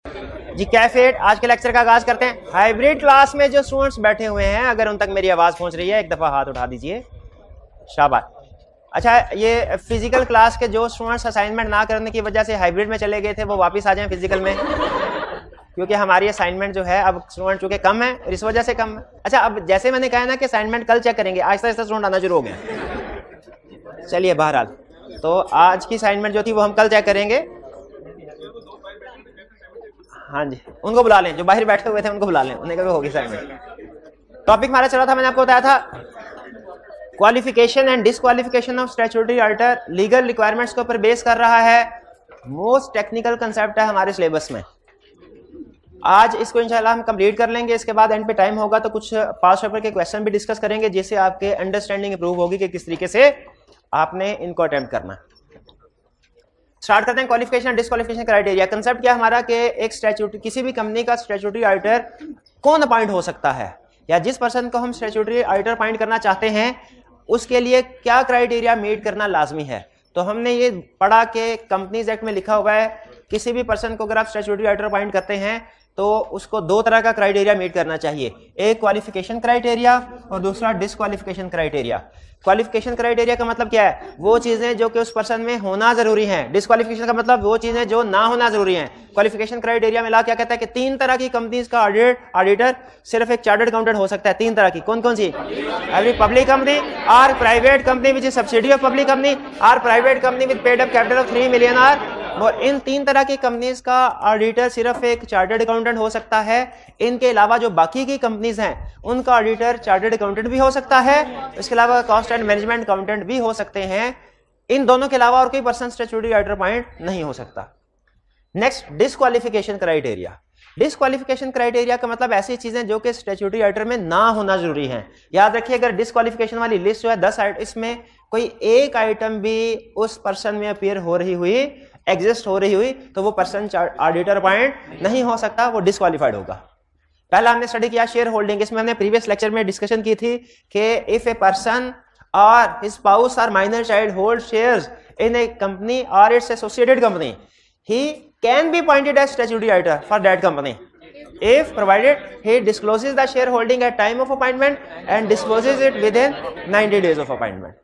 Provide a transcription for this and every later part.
जी कैफेट, आज के लेक्चर का आगाज करते हैं। हाइब्रिड क्लास में जो स्टूडेंट्स बैठे हुए हैं, अगर उन तक मेरी आवाज पहुंच रही है एक दफा हाथ उठा दीजिए, शाबाश। अच्छा, ये फिजिकल क्लास के जो स्टूडेंट्स असाइनमेंट ना करने की वजह से हाइब्रिड में चले गए थे, वो वापस आ जाएं फिजिकल में, क्योंकि हमारी असाइनमेंट जो है अब स्टूडेंट चूंकि कम है, इस वजह से कम है। अच्छा, अब जैसे मैंने कहा ना कि असाइनमेंट कल चेक करेंगे, आहिस्ता आहिस्ता स्टूडेंट आना शुरू हो गया। चलिए बहरहाल, तो आज की असाइनमेंट जो थी वो हम कल चेक करेंगे। हाँ जी, उनको बुला लें, जो बाहर बैठे हुए थे उनको बुला लें, उन्हें कभी होगी असाइनमेंट। टॉपिक हमारा चला था, मैंने आपको बताया था qualification and disqualification of statutory auditor, legal requirements के ऊपर बेस कर रहा है। मोस्ट टेक्निकल कंसेप्ट है हमारे सिलेबस में। आज इसको इंशाल्लाह हम कंप्लीट कर लेंगे। इसके बाद एंड पे टाइम होगा तो कुछ पास पेपर के क्वेश्चन भी डिस्कस करेंगे, जिससे आपके अंडरस्टैंडिंग इंप्रूव होगी कि किस तरीके से आपने इनको अटेम्प्ट करना। स्टार्ट करते हैं qualification and disqualification criteria. Concept क्या हमारा कि एक स्टैट्यूटरी, किसी भी कंपनी का स्टैट्यूटरी ऑडिटर कौन अपॉइंट हो सकता है, या जिस पर्सन को हम स्टैट्यूटरी ऑडिटर अपॉइंट करना चाहते हैं उसके लिए क्या क्राइटेरिया मीट करना लाजमी है। तो हमने ये पढ़ा कि कंपनीज एक्ट में लिखा हुआ है किसी भी पर्सन को अगर आप स्टैट्यूटरी ऑडिटर अपॉइंट करते हैं तो उसको दो तरह का क्राइटेरिया मीट करना चाहिए, एक क्वालिफिकेशन क्राइटेरिया और दूसरा डिसक्वालिफिकेशन क्राइटेरिया। क्वालिफिकेशन क्राइटेरिया का मतलब क्या है, वो चीजें जो कि उस पर्सन में होना जरूरी हैं। डिसक्वालिफिकेशन का मतलब वो चीजें जो ना होना जरूरी हैं। क्वालिफिकेशन क्राइटेरिया में ला क्या कहता है कि तीन तरह की कंपनीज का ऑडिटर सिर्फ एक चार्टर्ड अकाउंटेंट हो सकता है। तीन तरह की, कौन कौन सी? Every public company, or private company which is subsidy of public company, or private company with paid up capital of 3 million or. और इन तीन तरह की कंपनीज का ऑडिटर सिर्फ एक चार्टर्ड अकाउंटेंट हो सकता है। इनके अलावा जो बाकी की कंपनीज हैं उनका ऑडिटर चार्टर्ड अकाउंटेंट भी हो सकता है, इसके अलावा कॉस्ट एंड मैनेजमेंट अकाउंटेंट भी हो सकते हैं। इन दोनों के अलावा और कोई पर्सन स्टैट्यूटरी ऑडिटर अपॉइंट नहीं हो सकता। Next, disqualification criteria. Disqualification criteria का मतलब ऐसी चीजें जो कि स्टैट्यूटरी ऑडिटर में ना होना जरूरी है। याद रखिए, अगर डिसक्वालिफिकेशन वाली लिस्ट जो है 10 आइटम, इसमें कोई एक आइटम भी उस पर्सन में अपीयर हो रही हुई, एग्जिस्ट हो रही हुई, तो वो पर्सन ऑडिटर अपॉइंट नहीं हो सकता, वो डिसक्वालिफाइड होगा। पहला हमने स्टडी किया शेयर होल्डिंग। इसमें हमने प्रीवियस लेक्चर में डिस्कशन की थी कि इफ ए पर्सन और हिज स्पाउस और minor child hold shares in a company और its associated company, he can be appointed as statutory auditor for that company if provided he discloses the shareholding at time of appointment and discloses it within 90 days of appointment।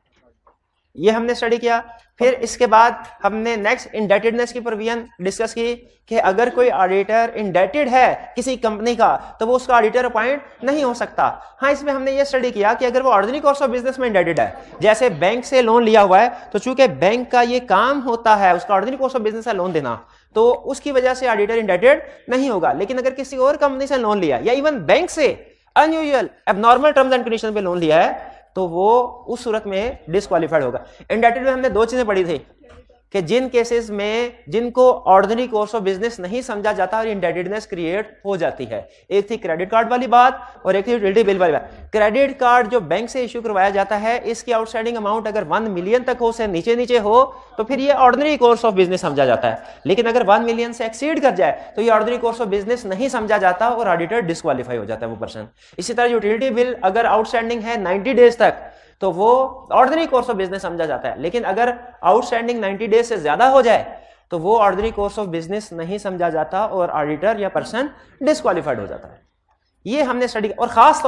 ये हमने study किया। फिर इसके बाद हमने next indebtedness की provision discuss की कि अगर कोई ऑडिटर इंडेटेड है किसी कंपनी का तो वो उसका ऑडिटर अपॉइंट नहीं हो सकता। हाँ, इसमें हमने ये स्टडी किया कि अगर वो ऑर्डिनरी कोर्स ऑफ बिजनेस में इंडेटेड है, जैसे बैंक से लोन लिया हुआ है, तो चूंकि बैंक का ये काम होता है उसका ऑर्डिनरी कोर्स ऑफ बिजनेस है लोन देना, तो उसकी वजह से ऑडिटर इंडेटेड नहीं होगा। लेकिन अगर किसी और कंपनी से लोन लिया या इवन बैंक से unusual abnormal terms and condition पे लोन लिया है तो वो उस सूरत में डिसक्वालिफाइड होगा। इंडेटेड में हमने दो चीजें पढ़ी थी कि जिन केसेस में जिनको ऑर्डिनरी कोर्स ऑफ बिजनेस नहीं समझा जाता और इंडेटेडनेस क्रिएट हो जाती है। एक थी क्रेडिट कार्ड वाली बात और एक थी यूटिलिटी बिल वाली बात। क्रेडिट कार्ड जो बैंक से इश्यू करवाया जाता है, इसकी आउटस्टैंडिंग अमाउंट अगर 1 मिलियन तक हो, से नीचे नीचे हो, तो फिर ये ऑर्डिनरी कोर्स ऑफ बिजनेस समझा जाता है। लेकिन अगर 1 मिलियन से एक्सीड कर जाए तो ये ऑर्डिनरी कोर्स ऑफ बिजनेस नहीं समझा जाता और ऑडिटर डिसक्वालीफाई हो जाता है वो पर्सन। इसी तरह यूटिलिटी बिल अगर आउटस्टैंडिंग है 90 डेज तक तो वो ऑर्डिनरी कोर्स ऑफ बिजनेस समझा जाता है। लेकिन अगर आउटस्टैंडिंग 90 डेज से ज्यादा हो जाए तो वो ऑर्डिनरी कोर्स ऑफ बिजनेस नहीं समझा जाता और ऑडिटर या पर्सन डिसक्वालीफाइड हो जाता है। ये हमने स्टडी। और खास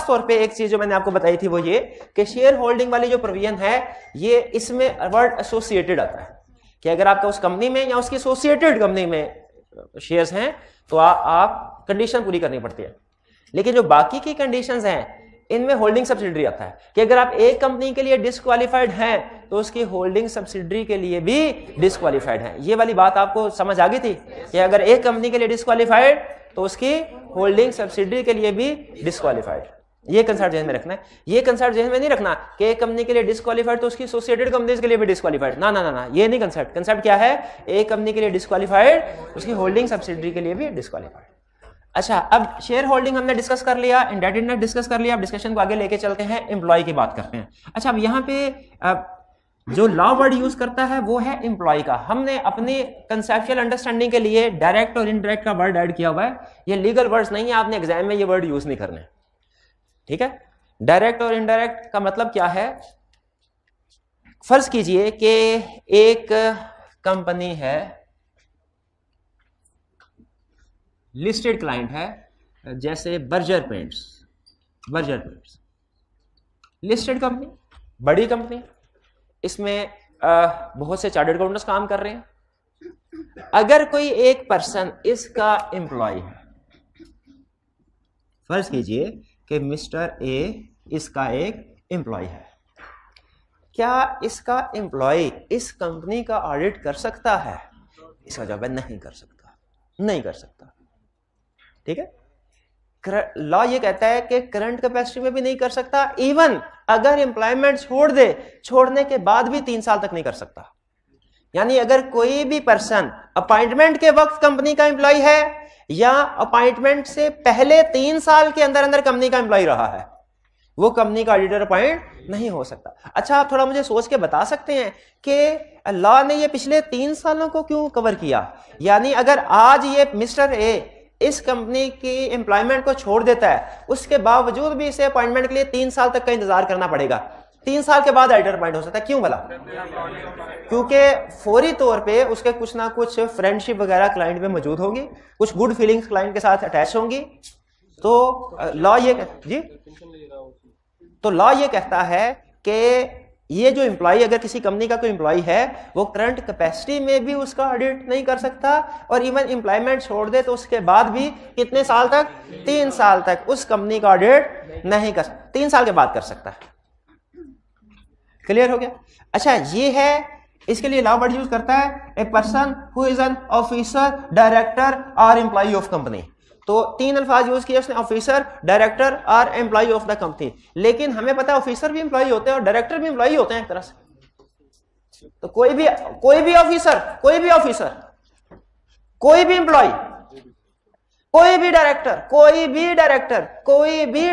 तौर पे एक चीज जो मैंने आपको बताई थी वो ये कि शेयर होल्डिंग वाली जो प्रोविजन है, ये इसमें वर्ड एसोसिएटेड आता है कि अगर आपका उस कंपनी में या उसकी एसोसिएटेड कंपनी में शेयर्स हैं तो आप कंडीशन पूरी करनी पड़ती है। लेकिन जो बाकी की कंडीशंस हैं इनमें होल्डिंग सब्सिडरी आता है कि अगर आप एक कंपनी के लिए डिसक्वालीफाइड हैं तो उसकी होल्डिंग सब्सिडरी के लिए भी डिसक्वालीफाइड है। ये वाली बात आपको समझ आ गई थी कि अगर एक कंपनी के लिए डिसक्वालीफाइड तो उसकी होल्डिंग सब्सिडरी के लिए भी डिसक्वालीफाइड। ये कंसेप्ट ध्यान में रखना है। ये कंसेप्ट ध्यान में नहीं रखना कि एक कंपनी के लिए डिसक्वालीफाइड तो उसकी एसोसिएटेड कंपनीज के लिए भी डिसक्वालीफाइड। ना ना ना ना, ये नहीं कंसेप्ट। कंसेप्ट क्या है, एक कंपनी के लिए डिसक्वालीफाइड उसकी होल्डिंग सब्सिडरी के लिए भी डिसक्वालीफाइड। अच्छा, अब शेयर होल्डिंग हमने डिस्कस कर लिया, इंडेटेडनेस डिस्कस कर लिया। अब डिस्कशन को आगे लेके चलते हैं, एम्प्लॉय की बात करते हैं। अच्छा, अब यहाँ पे जो लॉ वर्ड यूज करता है वो है एम्प्लॉय का। हमने अपने कंसेप्चुअल अंडरस्टैंडिंग के लिए डायरेक्ट और इनडायरेक्ट का वर्ड ऐड किया हुआ है। ये लीगल वर्ड्स नहीं है, आपने एग्जाम में ये वर्ड यूज नहीं करने। ठीक है, डायरेक्ट और इनडायरेक्ट का मतलब क्या है। फर्ज कीजिए कि एक कंपनी है लिस्टेड क्लाइंट है, जैसे बर्जर पेंट्स, लिस्टेड कंपनी, बड़ी कंपनी, इसमें बहुत से चार्टर्ड अकाउंटेंट्स काम कर रहे हैं। अगर कोई एक पर्सन इसका एम्प्लॉय है, फर्ज कीजिए कि मिस्टर ए इसका एक एम्प्लॉय है, क्या इसका एम्प्लॉय इस कंपनी का ऑडिट कर सकता है? इसका जवाब है नहीं कर सकता, नहीं कर सकता। ठीक है, लॉ ये कहता है कि करंट कैपेसिटी में भी नहीं कर सकता, इवन अगर एम्प्लॉयमेंट छोड़ दे, छोड़ने के बाद भी 3 साल तक नहीं कर सकता। यानी अगर कोई भी पर्सन अपॉइंटमेंट के वक्त कंपनी का एम्प्लॉय है या अपॉइंटमेंट से पहले 3 साल के अंदर अंदर कंपनी का एम्प्लॉय रहा है, वो कंपनी का ऑडिटर अपॉइंट नहीं हो सकता। अच्छा, आप थोड़ा मुझे सोच के बता सकते हैं कि लॉ ने ये पिछले 3 सालों को क्यों कवर किया? यानी अगर आज ये मिस्टर ए इस कंपनी की एम्प्लॉयमेंट को छोड़ देता है, उसके बावजूद भी इसे अपॉइंटमेंट के लिए 3 साल तक का इंतजार करना पड़ेगा। 3 साल के बाद ऑडिटर अपॉइंट हो सकता है। क्यों भला? क्योंकि फौरी तौर पे उसके कुछ ना कुछ फ्रेंडशिप वगैरह क्लाइंट में मौजूद होगी, कुछ गुड फीलिंग्स क्लाइंट के साथ अटैच होंगी। तो लॉ ये कहता है कि ये जो एम्प्लॉय, अगर किसी कंपनी का कोई एम्प्लॉय है, वो करंट कैपेसिटी में भी उसका ऑडिट नहीं कर सकता, और इवन एम्प्लॉयमेंट छोड़ दे तो उसके बाद भी कितने साल तक? 3 साल तक उस कंपनी का ऑडिट नहीं कर सकता, 3 साल के बाद कर सकता है। क्लियर हो गया? अच्छा, ये है, इसके लिए लॉ वर्ड यूज करता है a person who is an officer, director और एम्प्लॉय ऑफ कंपनी। तो 3 अल्फाज यूज किए उसने, ऑफिसर, डायरेक्टर और एम्प्लॉय ऑफ द कंपनी। लेकिन हमें पता है ऑफिसर भी एम्प्लॉय होते हैं और डायरेक्टर भी एम्प्लॉय होते हैं एक तरह से। तो कोई भी ऑफिसर, कोई भी एम्प्लॉय, कोई भी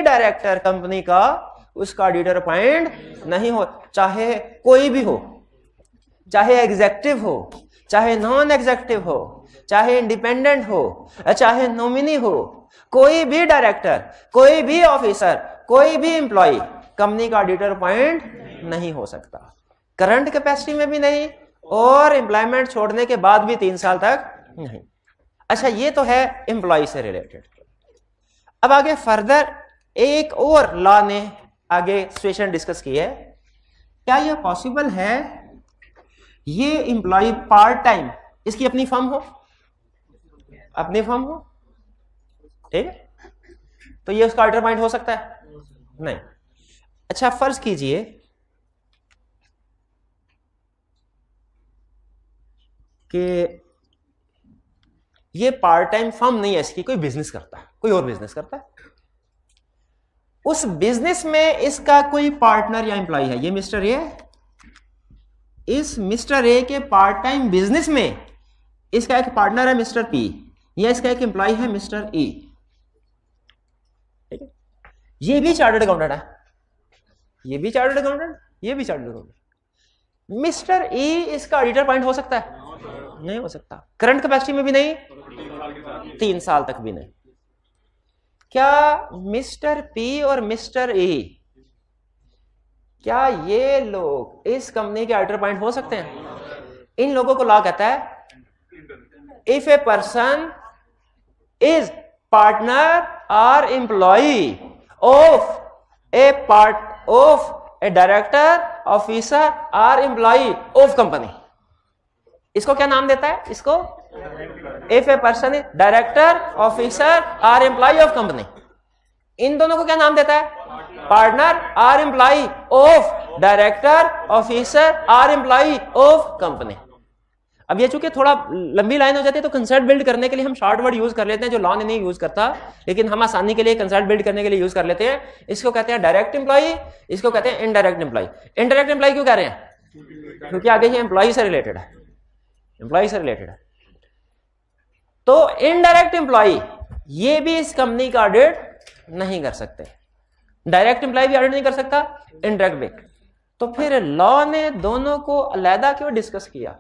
डायरेक्टर कंपनी का उसका ऑडिटर अपॉइंट नहीं हो, चाहे कोई भी हो, चाहे एग्जेक्टिव हो, चाहे नॉन एग्जेक्टिव हो, चाहे इंडिपेंडेंट हो, चाहे नॉमिनी हो, कोई भी डायरेक्टर, कोई भी ऑफिसर, कोई भी एम्प्लॉय कंपनी का ऑडिटर अपॉइंट नहीं हो सकता, करंट कैपेसिटी में भी नहीं और एम्प्लॉयमेंट छोड़ने के बाद भी 3 साल तक नहीं। अच्छा, ये तो है एम्प्लॉय से रिलेटेड। अब आगे फर्दर एक और लॉ ने आगे सिचुएशन डिस्कस की है, क्या यह पॉसिबल है ये एम्प्लॉय पार्ट टाइम, इसकी अपनी फर्म हो, ठीक है, तो ये उसका ऑडिटर अपॉइंट हो सकता है? नहीं। अच्छा, फर्ज कीजिए कि ये पार्ट टाइम फर्म नहीं है, इसकी कोई बिजनेस करता है, कोई और बिजनेस करता है, उस बिजनेस में इसका कोई पार्टनर या एम्प्लॉय है। ये मिस्टर ए, इस मिस्टर ए के पार्ट टाइम बिजनेस में इसका एक पार्टनर है मिस्टर पी, या इसका एक एम्प्लॉय है मिस्टर ई। ठीक है, ये भी चार्टर्ड अकाउंटेंट है, ये भी चार्टर्ड अकाउंटेंट। मिस्टर ई इसका ऑडिटर अपॉइंट हो सकता है? नहीं हो सकता, करंट कैपेसिटी में भी नहीं, 3 साल तक भी नहीं। क्या मिस्टर पी और मिस्टर ए, क्या ये लोग इस कंपनी के ऑडिटर अपॉइंट हो सकते हैं? इन लोगों को लॉ कहता है if a person is partner और employ of a director, officer और एम्प्लॉय ऑफ कंपनी। इसको क्या नाम देता है? इसको if a person is director, officer और एम्प्लॉय ऑफ कंपनी। इन दोनों को क्या नाम देता है? पार्टनर और एम्प्लॉय ऑफ डायरेक्टर, ऑफिसर और एम्प्लॉय ऑफ कंपनी। अब ये चूंकि थोड़ा लंबी लाइन हो जाती है तो कंसेप्ट बिल्ड करने के लिए हम शॉर्ट वर्ड यूज कर लेते हैं जो लॉ ने नहीं यूज करता, लेकिन हम आसानी के लिए कंसेप्ट बिल्ड करने के लिए यूज कर लेते हैं। इसको कहते हैं डायरेक्ट एम्प्लॉय, इसको कहते हैं इनडायरेक्ट एम्प्लॉय। इनडायरेक्ट एम्प्लॉय क्यों कह रहे हैं? क्योंकि आगे ये एम्प्लॉय से रिलेटेड है, तो इनडायरेक्ट एम्प्लॉय ये भी इस कंपनी का ऑडिट नहीं कर सकते, डायरेक्ट एम्प्लॉय भी ऑडिट नहीं कर सकता, इनडायरेक्ट भी। तो फिर लॉ ने दोनों को अलग क्यों डिस्कस किया?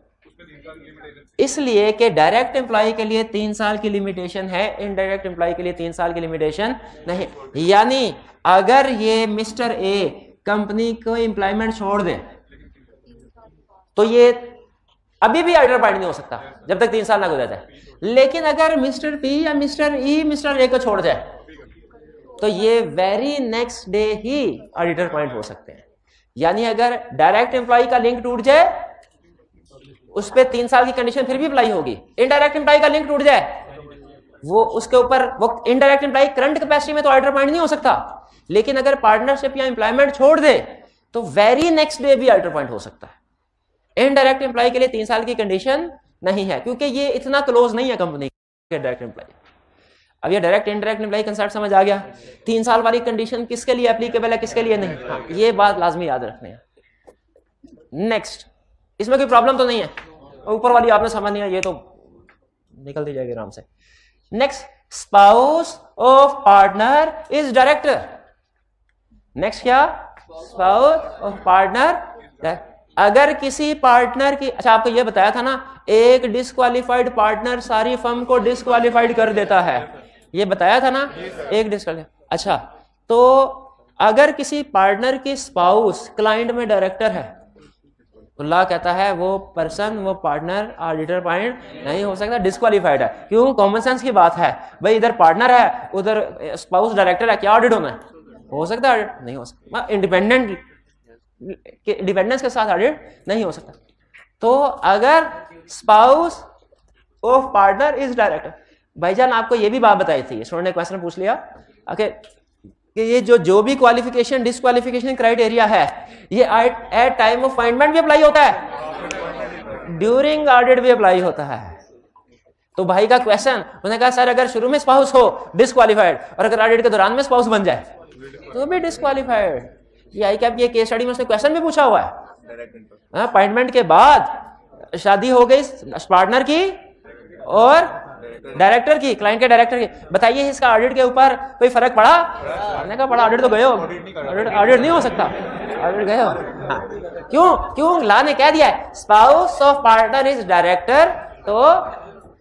इसलिए कि डायरेक्ट एम्प्लॉय के लिए 3 साल की लिमिटेशन है, इनडायरेक्ट एम्प्लॉय के लिए 3 साल की लिमिटेशन नहीं। यानी अगर ये मिस्टर ए कंपनी को एम्प्लॉयमेंट छोड़ दे तो ये अभी भी ऑडिटर अपॉइंट नहीं हो सकता जब तक 3 साल ना गुजर जाए। लेकिन अगर मिस्टर पी या मिस्टर ई मिस्टर ए को छोड़ जाए तो ये वेरी नेक्स्ट डे ही ऑडिटर अपॉइंट हो सकते हैं। यानी अगर डायरेक्ट एम्प्लॉय का लिंक टूट जाए उस पर 3 साल की कंडीशन फिर भी अप्लाई होगी। इनडायरेक्ट एम्प्लॉय का लिंक टूट जाए वो उसके ऊपर वो इनडायरेक्ट एम्प्लॉय करंट कैपेसिटी में तो ऑडिटर अपॉइंट नहीं हो सकता, लेकिन अगर पार्टनरशिप या एम्प्लॉयमेंट छोड़ दे तो वेरी नेक्स्ट डे भी ऑडिटर अपॉइंट हो सकता है। इनडायरेक्ट एम्प्लॉय के लिए 3 साल की कंडीशन नहीं है क्योंकि ये इतना क्लोज नहीं है कंपनी के डायरेक्ट एम्प्लॉय। अब ये डायरेक्ट इनडायरेक्ट एम्प्लॉय कंसेप्ट समझ आ गया। 3 साल वाली कंडीशन किसके लिए एप्लीकेबल है किसके लिए नहीं, हाँ ये बात लाजमी याद रखनी है। नेक्स्ट, इसमें कोई प्रॉब्लम तो नहीं है, ऊपर वाली आपने समझ है, ये तो निकलती जाएगी आराम से। Next, spouse of partner is director. Next क्या, स्पाउस ऑफ पार्टनर। अगर किसी पार्टनर की, अच्छा आपको यह बताया था ना, एक डिस्क्वालिफाइड पार्टनर सारी फर्म को डिस्क्वालिफाइड कर देता है, ये बताया था ना, एक डिस्क्वालिफाइड। अच्छा, तो अगर किसी पार्टनर की स्पाउस क्लाइंट में डायरेक्टर है तो लॉ कहता है वो पर्सन, वो पार्टनर ऑडिटर अपॉइंट नहीं हो सकता, डिस्क्वालिफाइड है। क्यों? कॉमन सेंस की बात है भाई, इधर पार्टनर है उधर स्पाउस डायरेक्टर है, क्या ऑडिट होना है? हो सकता है? नहीं हो सकता। इंडिपेंडेंट डिपेंडेंस के साथ ऑडिट नहीं हो सकता। तो अगर spouse of partner is director, भाईजान आपको ये भी बात बताई थी, स्टूडेंट ने क्वेश्चन पूछ लिया कि ये जो भी क्वालिफिकेशन डिस्क्वालिफिकेशन क्राइटेरिया है ये एट टाइम ऑफ अपॉइंटमेंट भी अप्लाई होता है, ड्यूरिंग ऑडिट भी अप्लाई होता है। तो भाई का क्वेश्चन, उन्होंने कहा सर अगर शुरू में स्पाउस हो डिस्क्वालिफाइड और अगर ऑडिट के दौरान में स्पाउस बन जाए तो भी डिस्क्वालिफाइड। ये आई कैप ये केस स्टडी में उसने क्वेश्चन भी पूछा हुआ है। अपॉइंटमेंट के बाद शादी हो गई पार्टनर की और डायरेक्टर की, क्लाइंट के डायरेक्टर की, बताइए इसका ऑडिट के ऊपर कोई फर्क पड़ा? हमने कहा पड़ा, ऑडिट तो गए हो, ऑडिट नहीं हो सकता, ऑडिट गए हो। हाँ। क्यों लॉ ने कह दिया है spouse of partner is director, तो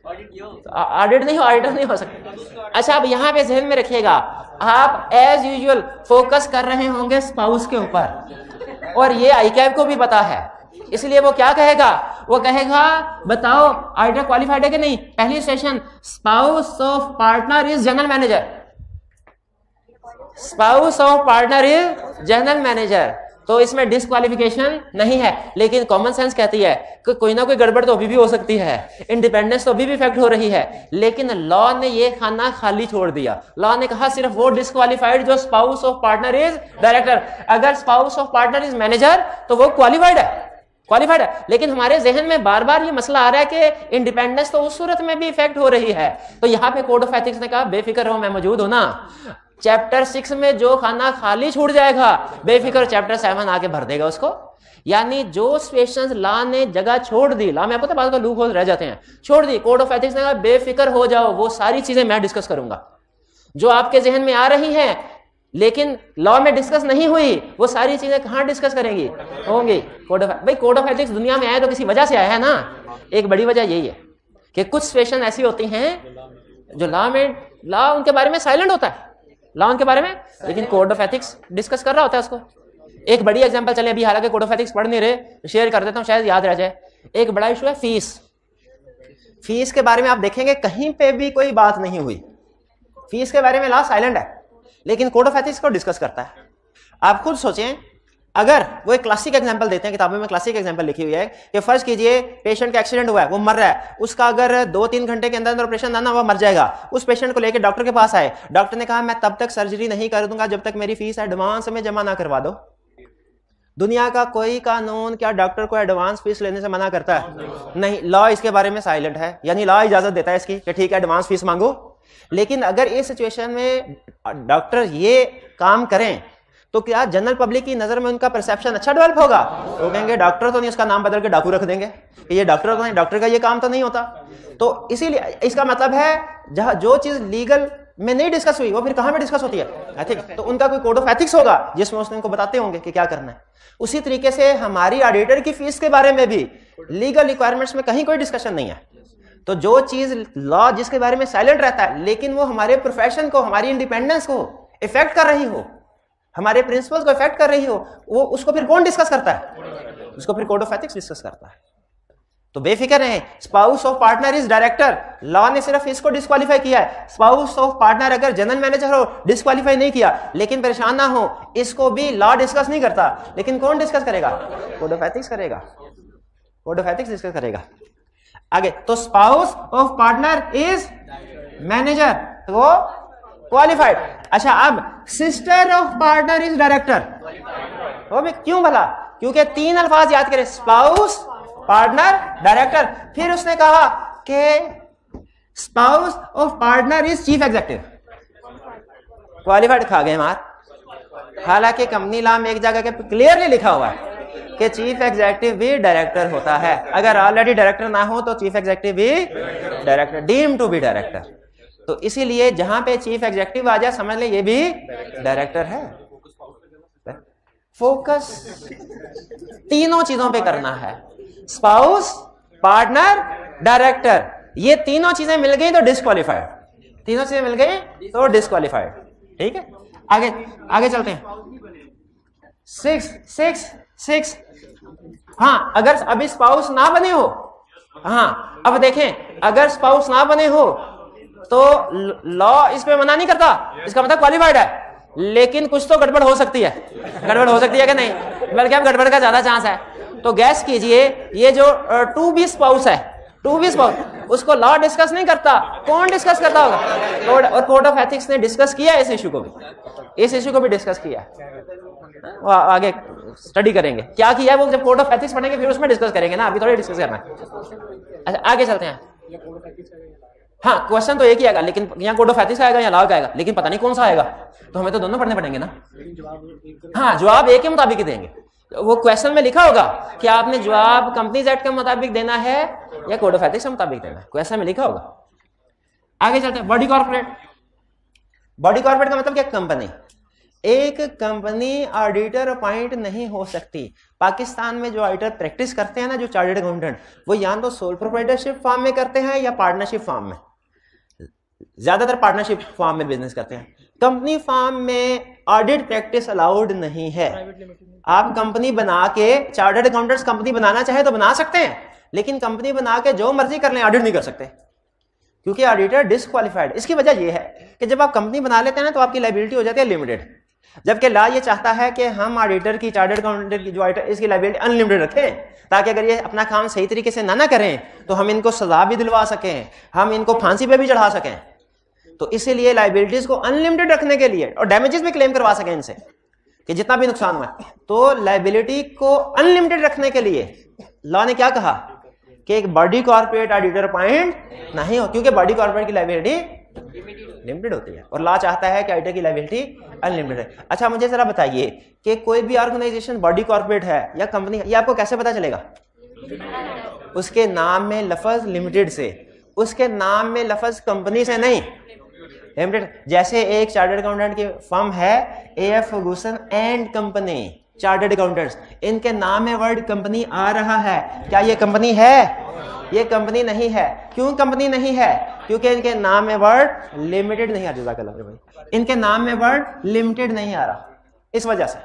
ऑडिट नहीं हो, ऑडिटर नहीं हो सकता। अच्छा, अब यहाँ पे ध्यान में रखिएगा, आप एज यूजुअल फोकस कर रहे होंगे स्पाउस के ऊपर और ये आईकैप को भी पता है, इसलिए वो क्या कहेगा, वो कहेगा बताओ ऑडिटर क्वालिफाइड है कि नहीं। पहली session, spouse of partner is general manager, spouse of partner is general manager, तो इसमें डिस्क्वालिफिकेशन नहीं है। लेकिन कॉमन सेंस कहती है कि कोई ना कोई गड़बड़ तो अभी भी हो सकती है, इंडिपेंडेंस तो अभी भी इफेक्ट हो रही है, लेकिन लॉ ने ये खाना खाली छोड़ दिया। लॉ ने कहा सिर्फ वो डिस्क्वालिफाइड जो spouse of partner is director. अगर spouse of partner is manager तो वो क्वालिफाइड है। लेकिन हमारे जहन में बार बार ये मसला आ रहा है कि इंडिपेंडेंस तो उस सूरत में भी इफेक्ट हो रही है। तो यहाँ पे कोड ऑफ एथिक्स ने कहा बेफिक्र रहो, मैं मौजूद हूं ना, चैप्टर 6 में जो खाना खाली छूट जाएगा बेफिक्र चैप्टर 7 आके भर देगा उसको। यानी जो सिचुएशंस लॉ ने जगह छोड़ दी, लॉ में आपको पता है लूप होल रह जाते हैं, छोड़ दी, कोड ऑफ एथिक्स ने कहा बेफिक्र हो जाओ, वो सारी चीजें मैं डिस्कस करूंगा जो आपके जहन में आ रही हैं लेकिन लॉ में डिस्कस नहीं हुई, वो सारी चीजें कहां डिस्कस करेंगी, होंगी कोड ऑफ। भाई कोड ऑफ एथिक्स दुनिया में आया तो किसी वजह से आया है ना। एक बड़ी वजह यही है कि कुछ सिचुएशन ऐसी होती हैं जो लॉ उनके बारे में साइलेंट होता है, लॉ उनके बारे में, लेकिन कोड ऑफ एथिक्स डिस्कस कर रहा होता है उसको। एक बड़ी एग्जांपल चले, अभी हालांकि कोड ऑफ एथिक्स पढ़ नहीं रहे, शेयर कर देता हूं शायद याद रह जाए। एक बड़ा इशू है फीस के बारे में आप देखेंगे कहीं पे भी कोई बात नहीं हुई, फीस के बारे में लॉ साइलेंट है, लेकिन कोड ऑफ एथिक्स को डिस्कस करता है। आप खुद सोचें, अगर वो एक क्लासिक एग्जांपल देते हैं, किताबों में क्लासिक एग्जांपल लिखी हुई है कि फर्ज कीजिए पेशेंट का एक्सीडेंट हुआ है, वो मर रहा है, उसका अगर 2-3 घंटे के अंदर ऑपरेशन ना वो मर जाएगा। उस पेशेंट को लेकर डॉक्टर के पास आए, डॉक्टर ने कहा मैं तब तक सर्जरी नहीं कर दूंगा जब तक मेरी फीस एडवांस में जमा ना करवा दो। दुनिया का कोई कानून क्या डॉक्टर को एडवांस फीस लेने से मना करता है? नहीं, लॉ इसके बारे में साइलेंट है, यानी लॉ इजाजत देता है इसकी कि ठीक है एडवांस फीस मांगो। लेकिन अगर इस सिचुएशन में डॉक्टर ये काम करें तो क्या जनरल पब्लिक की नजर में उनका परसेप्शन अच्छा डेवलप होगा? वो कहेंगे डॉक्टर तो नहीं, उसका नाम बदल के डाकू रख देंगे कि ये डॉक्टर तो नहीं, डॉक्टर का ये काम तो नहीं होता। तो इसीलिए इसका मतलब है जहां जो चीज लीगल में नहीं डिस्कस हुई वो फिर कहां में डिस्कस होती है, एथिक्स। तो उनका कोई कोड ऑफ एथिक्स होगा जिसमें उसने उनको बताते होंगे कि क्या करना है। उसी तरीके से हमारी ऑडिटर की फीस के बारे में भी लीगल रिक्वायरमेंट्स में कहीं कोई डिस्कशन नहीं है। तो जो चीज लॉ जिसके बारे में साइलेंट रहता है लेकिन वो हमारे प्रोफेशन को, हमारी इंडिपेंडेंस को इफेक्ट कर रही हो, हमारे प्रिंसिपल्स को इफेक्ट कर रही हो, वो उसको फिर कौन डिस्कस करता है? उसको फिर कोड ऑफ एथिक्स डिस्कस करता है। तो बेफिक्र रहे, spouse of partner is director, law ने सिर्फ इसको डिस्क्वालीफाई किया है। स्पाउस ऑफ पार्टनर अगर जनरल मैनेजर हो डिस्क्वालीफाई नहीं किया, लेकिन परेशान ना हो, इसको भी लॉ डिस्कस नहीं करता, लेकिन कौन डिस्कस करेगा? कोड ऑफ एथिक्स करेगा, कोड ऑफ एथिक्स डिस्कस करेगा। आगे, तो spouse of partner is manager, तो क्वालिफाइड। अच्छा, अब sister of partner is director, वो भी क्यों भला? क्योंकि 3 अल्फाज याद करें, स्पाउस, पार्टनर, डायरेक्टर। फिर उसने कहा कि spouse of partner is chief executive, qualified. खा गए मार। हालांकि कंपनी लॉ में एक जगह के क्लियरली लिखा हुआ है कि चीफ एग्जीक्यूटिव भी डायरेक्टर होता है, अगर ऑलरेडी डायरेक्टर ना हो तो चीफ एग्जीक्यूटिव भी director, deem to be director. तो इसीलिए जहां पे चीफ एग्जीक्यूटिव आ जाए समझ ले ये भी डायरेक्टर है। फोकस तीनों चीजों पे करना है, स्पाउस, पार्टनर, डायरेक्टर, ये तीनों चीजें मिल गई तो डिस्क्वालीफाइड, तीनों चीजें मिल गई तो डिस्क्वालीफाइड। ठीक है, आगे आगे चलते हैं। 6 हाँ, अगर अभी स्पाउस ना बने हो, हाँ अब देखें, अगर स्पाउस ना बने हो तो लॉ इस पे मना नहीं करता, इसका मतलब क्वालिफाइड है, लेकिन कुछ तो गड़बड़ हो सकती है, गड़बड़ हो सकती है कि नहीं, बल्कि अब गड़बड़ का ज्यादा चांस है। तो गैस कीजिए, ये जो टू बी स्पाउस है, टू बी स्पाउस, उसको लॉ डिस्कस नहीं करता, कौन डिस्कस करता होगा? और कोड ऑफ एथिक्स ने डिस्कस किया इस इशू को भी, इस इशू को भी डिस्कस किया। आगे स्टडी करेंगे क्या किया है वो, जब कोड ऑफ एथिक्स पढ़ेंगे फिर उसमें डिस्कस करेंगे ना, अभी थोड़ी डिस्कस करना है। अच्छा, आगे चलते हैं। हाँ, क्वेश्चन तो एक ही आएगा, लेकिन यहाँ कोड ऑफ एथिक्स आएगा या लॉ का आएगा, लेकिन पता नहीं कौन सा आएगा, तो हमें तो दोनों पढ़ने पड़ेंगे ना। हाँ, जवाब एक के मुताबिक ही देंगे। वो क्वेश्चन में लिखा होगा कि आपने जवाब कंपनीज एक्ट के मुताबिक देना है या कोड ऑफ एथिक्स के मुताबिक देना है, क्वेश्चन में लिखा होगा। आगे चलते हैं। बॉडी कॉर्पोरेट, बॉडी कॉर्पोरेट का मतलब क्या? कंपनी। एक कंपनी ऑडिटर अपॉइंट नहीं हो सकती। पाकिस्तान में जो ऑडिटर प्रैक्टिस करते हैं ना, जो चार्टर्ड अकाउंटेंट, वो या तो सोल प्रोप्राइटरशिप फॉर्म में करते हैं या पार्टनरशिप फॉर्म में, ज्यादातर पार्टनरशिप फॉर्म में बिजनेस करते हैं। कंपनी फॉर्म में ऑडिट प्रैक्टिस अलाउड नहीं है। आप कंपनी बना के, चार्टर्ड अकाउंटेंट्स कंपनी बनाना चाहे तो बना सकते हैं, लेकिन कंपनी बना के जो मर्जी कर लें, ऑडिट नहीं कर सकते, क्योंकि ऑडिटर डिस्क्वालिफाइड। इसकी वजह यह है कि जब आप कंपनी बना लेते हैं ना, तो आपकी लायबिलिटी हो जाती है लिमिटेड, जबकि लॉ ये चाहता है कि हम ऑडिटर की, चार्टर्ड अकाउंटेंट की जो ऑडिटर, इसकी लायबिलिटी अनलिमिटेड रखें, ताकि अगर ये अपना काम सही तरीके से ना करें तो हम इनको सजा भी दिलवा सकें, हम इनको फांसी पे भी चढ़ा सकें। तो इसीलिए लायबिलिटीज को अनलिमिटेड रखने के लिए, और डैमेजेस भी क्लेम करवा सकें इनसे कि जितना भी नुकसान हुआ है, तो लायबिलिटी को अनलिमिटेड रखने के लिए लॉ ने क्या कहा कि एक बॉडी कॉर्पोरेट ऑडिटर अपॉइंट नहीं हो, क्योंकि बॉडी कॉर्पोरेट की लायबिलिटी लिमिटेड होती है और लॉ चाहता है कि ऑडिटर की लायबिलिटी अनलिमिटेड है। अच्छा, मुझे जरा बताइए कि कोई भी ऑर्गेनाइजेशन बॉडी कॉर्पोरेट है या कंपनी है, ये आपको कैसे पता चलेगा? उसके नाम में लफ्ज लिमिटेड से, उसके नाम में लफ्ज कंपनी से नहीं, लिमिटेड। जैसे एक चार्टर्ड अकाउंटेंट की फर्म है AF Ferguson and company, chartered accountants, इनके नाम में वर्ड कंपनी आ रहा है, क्या ये कंपनी है? ये कंपनी नहीं है। क्यों कंपनी नहीं है? क्योंकि इनके नाम में वर्ड लिमिटेड नहीं आ रहा। जज़ाकल्लाह भाई, इनके नाम में वर्ड लिमिटेड नहीं आ रहा, इस वजह से।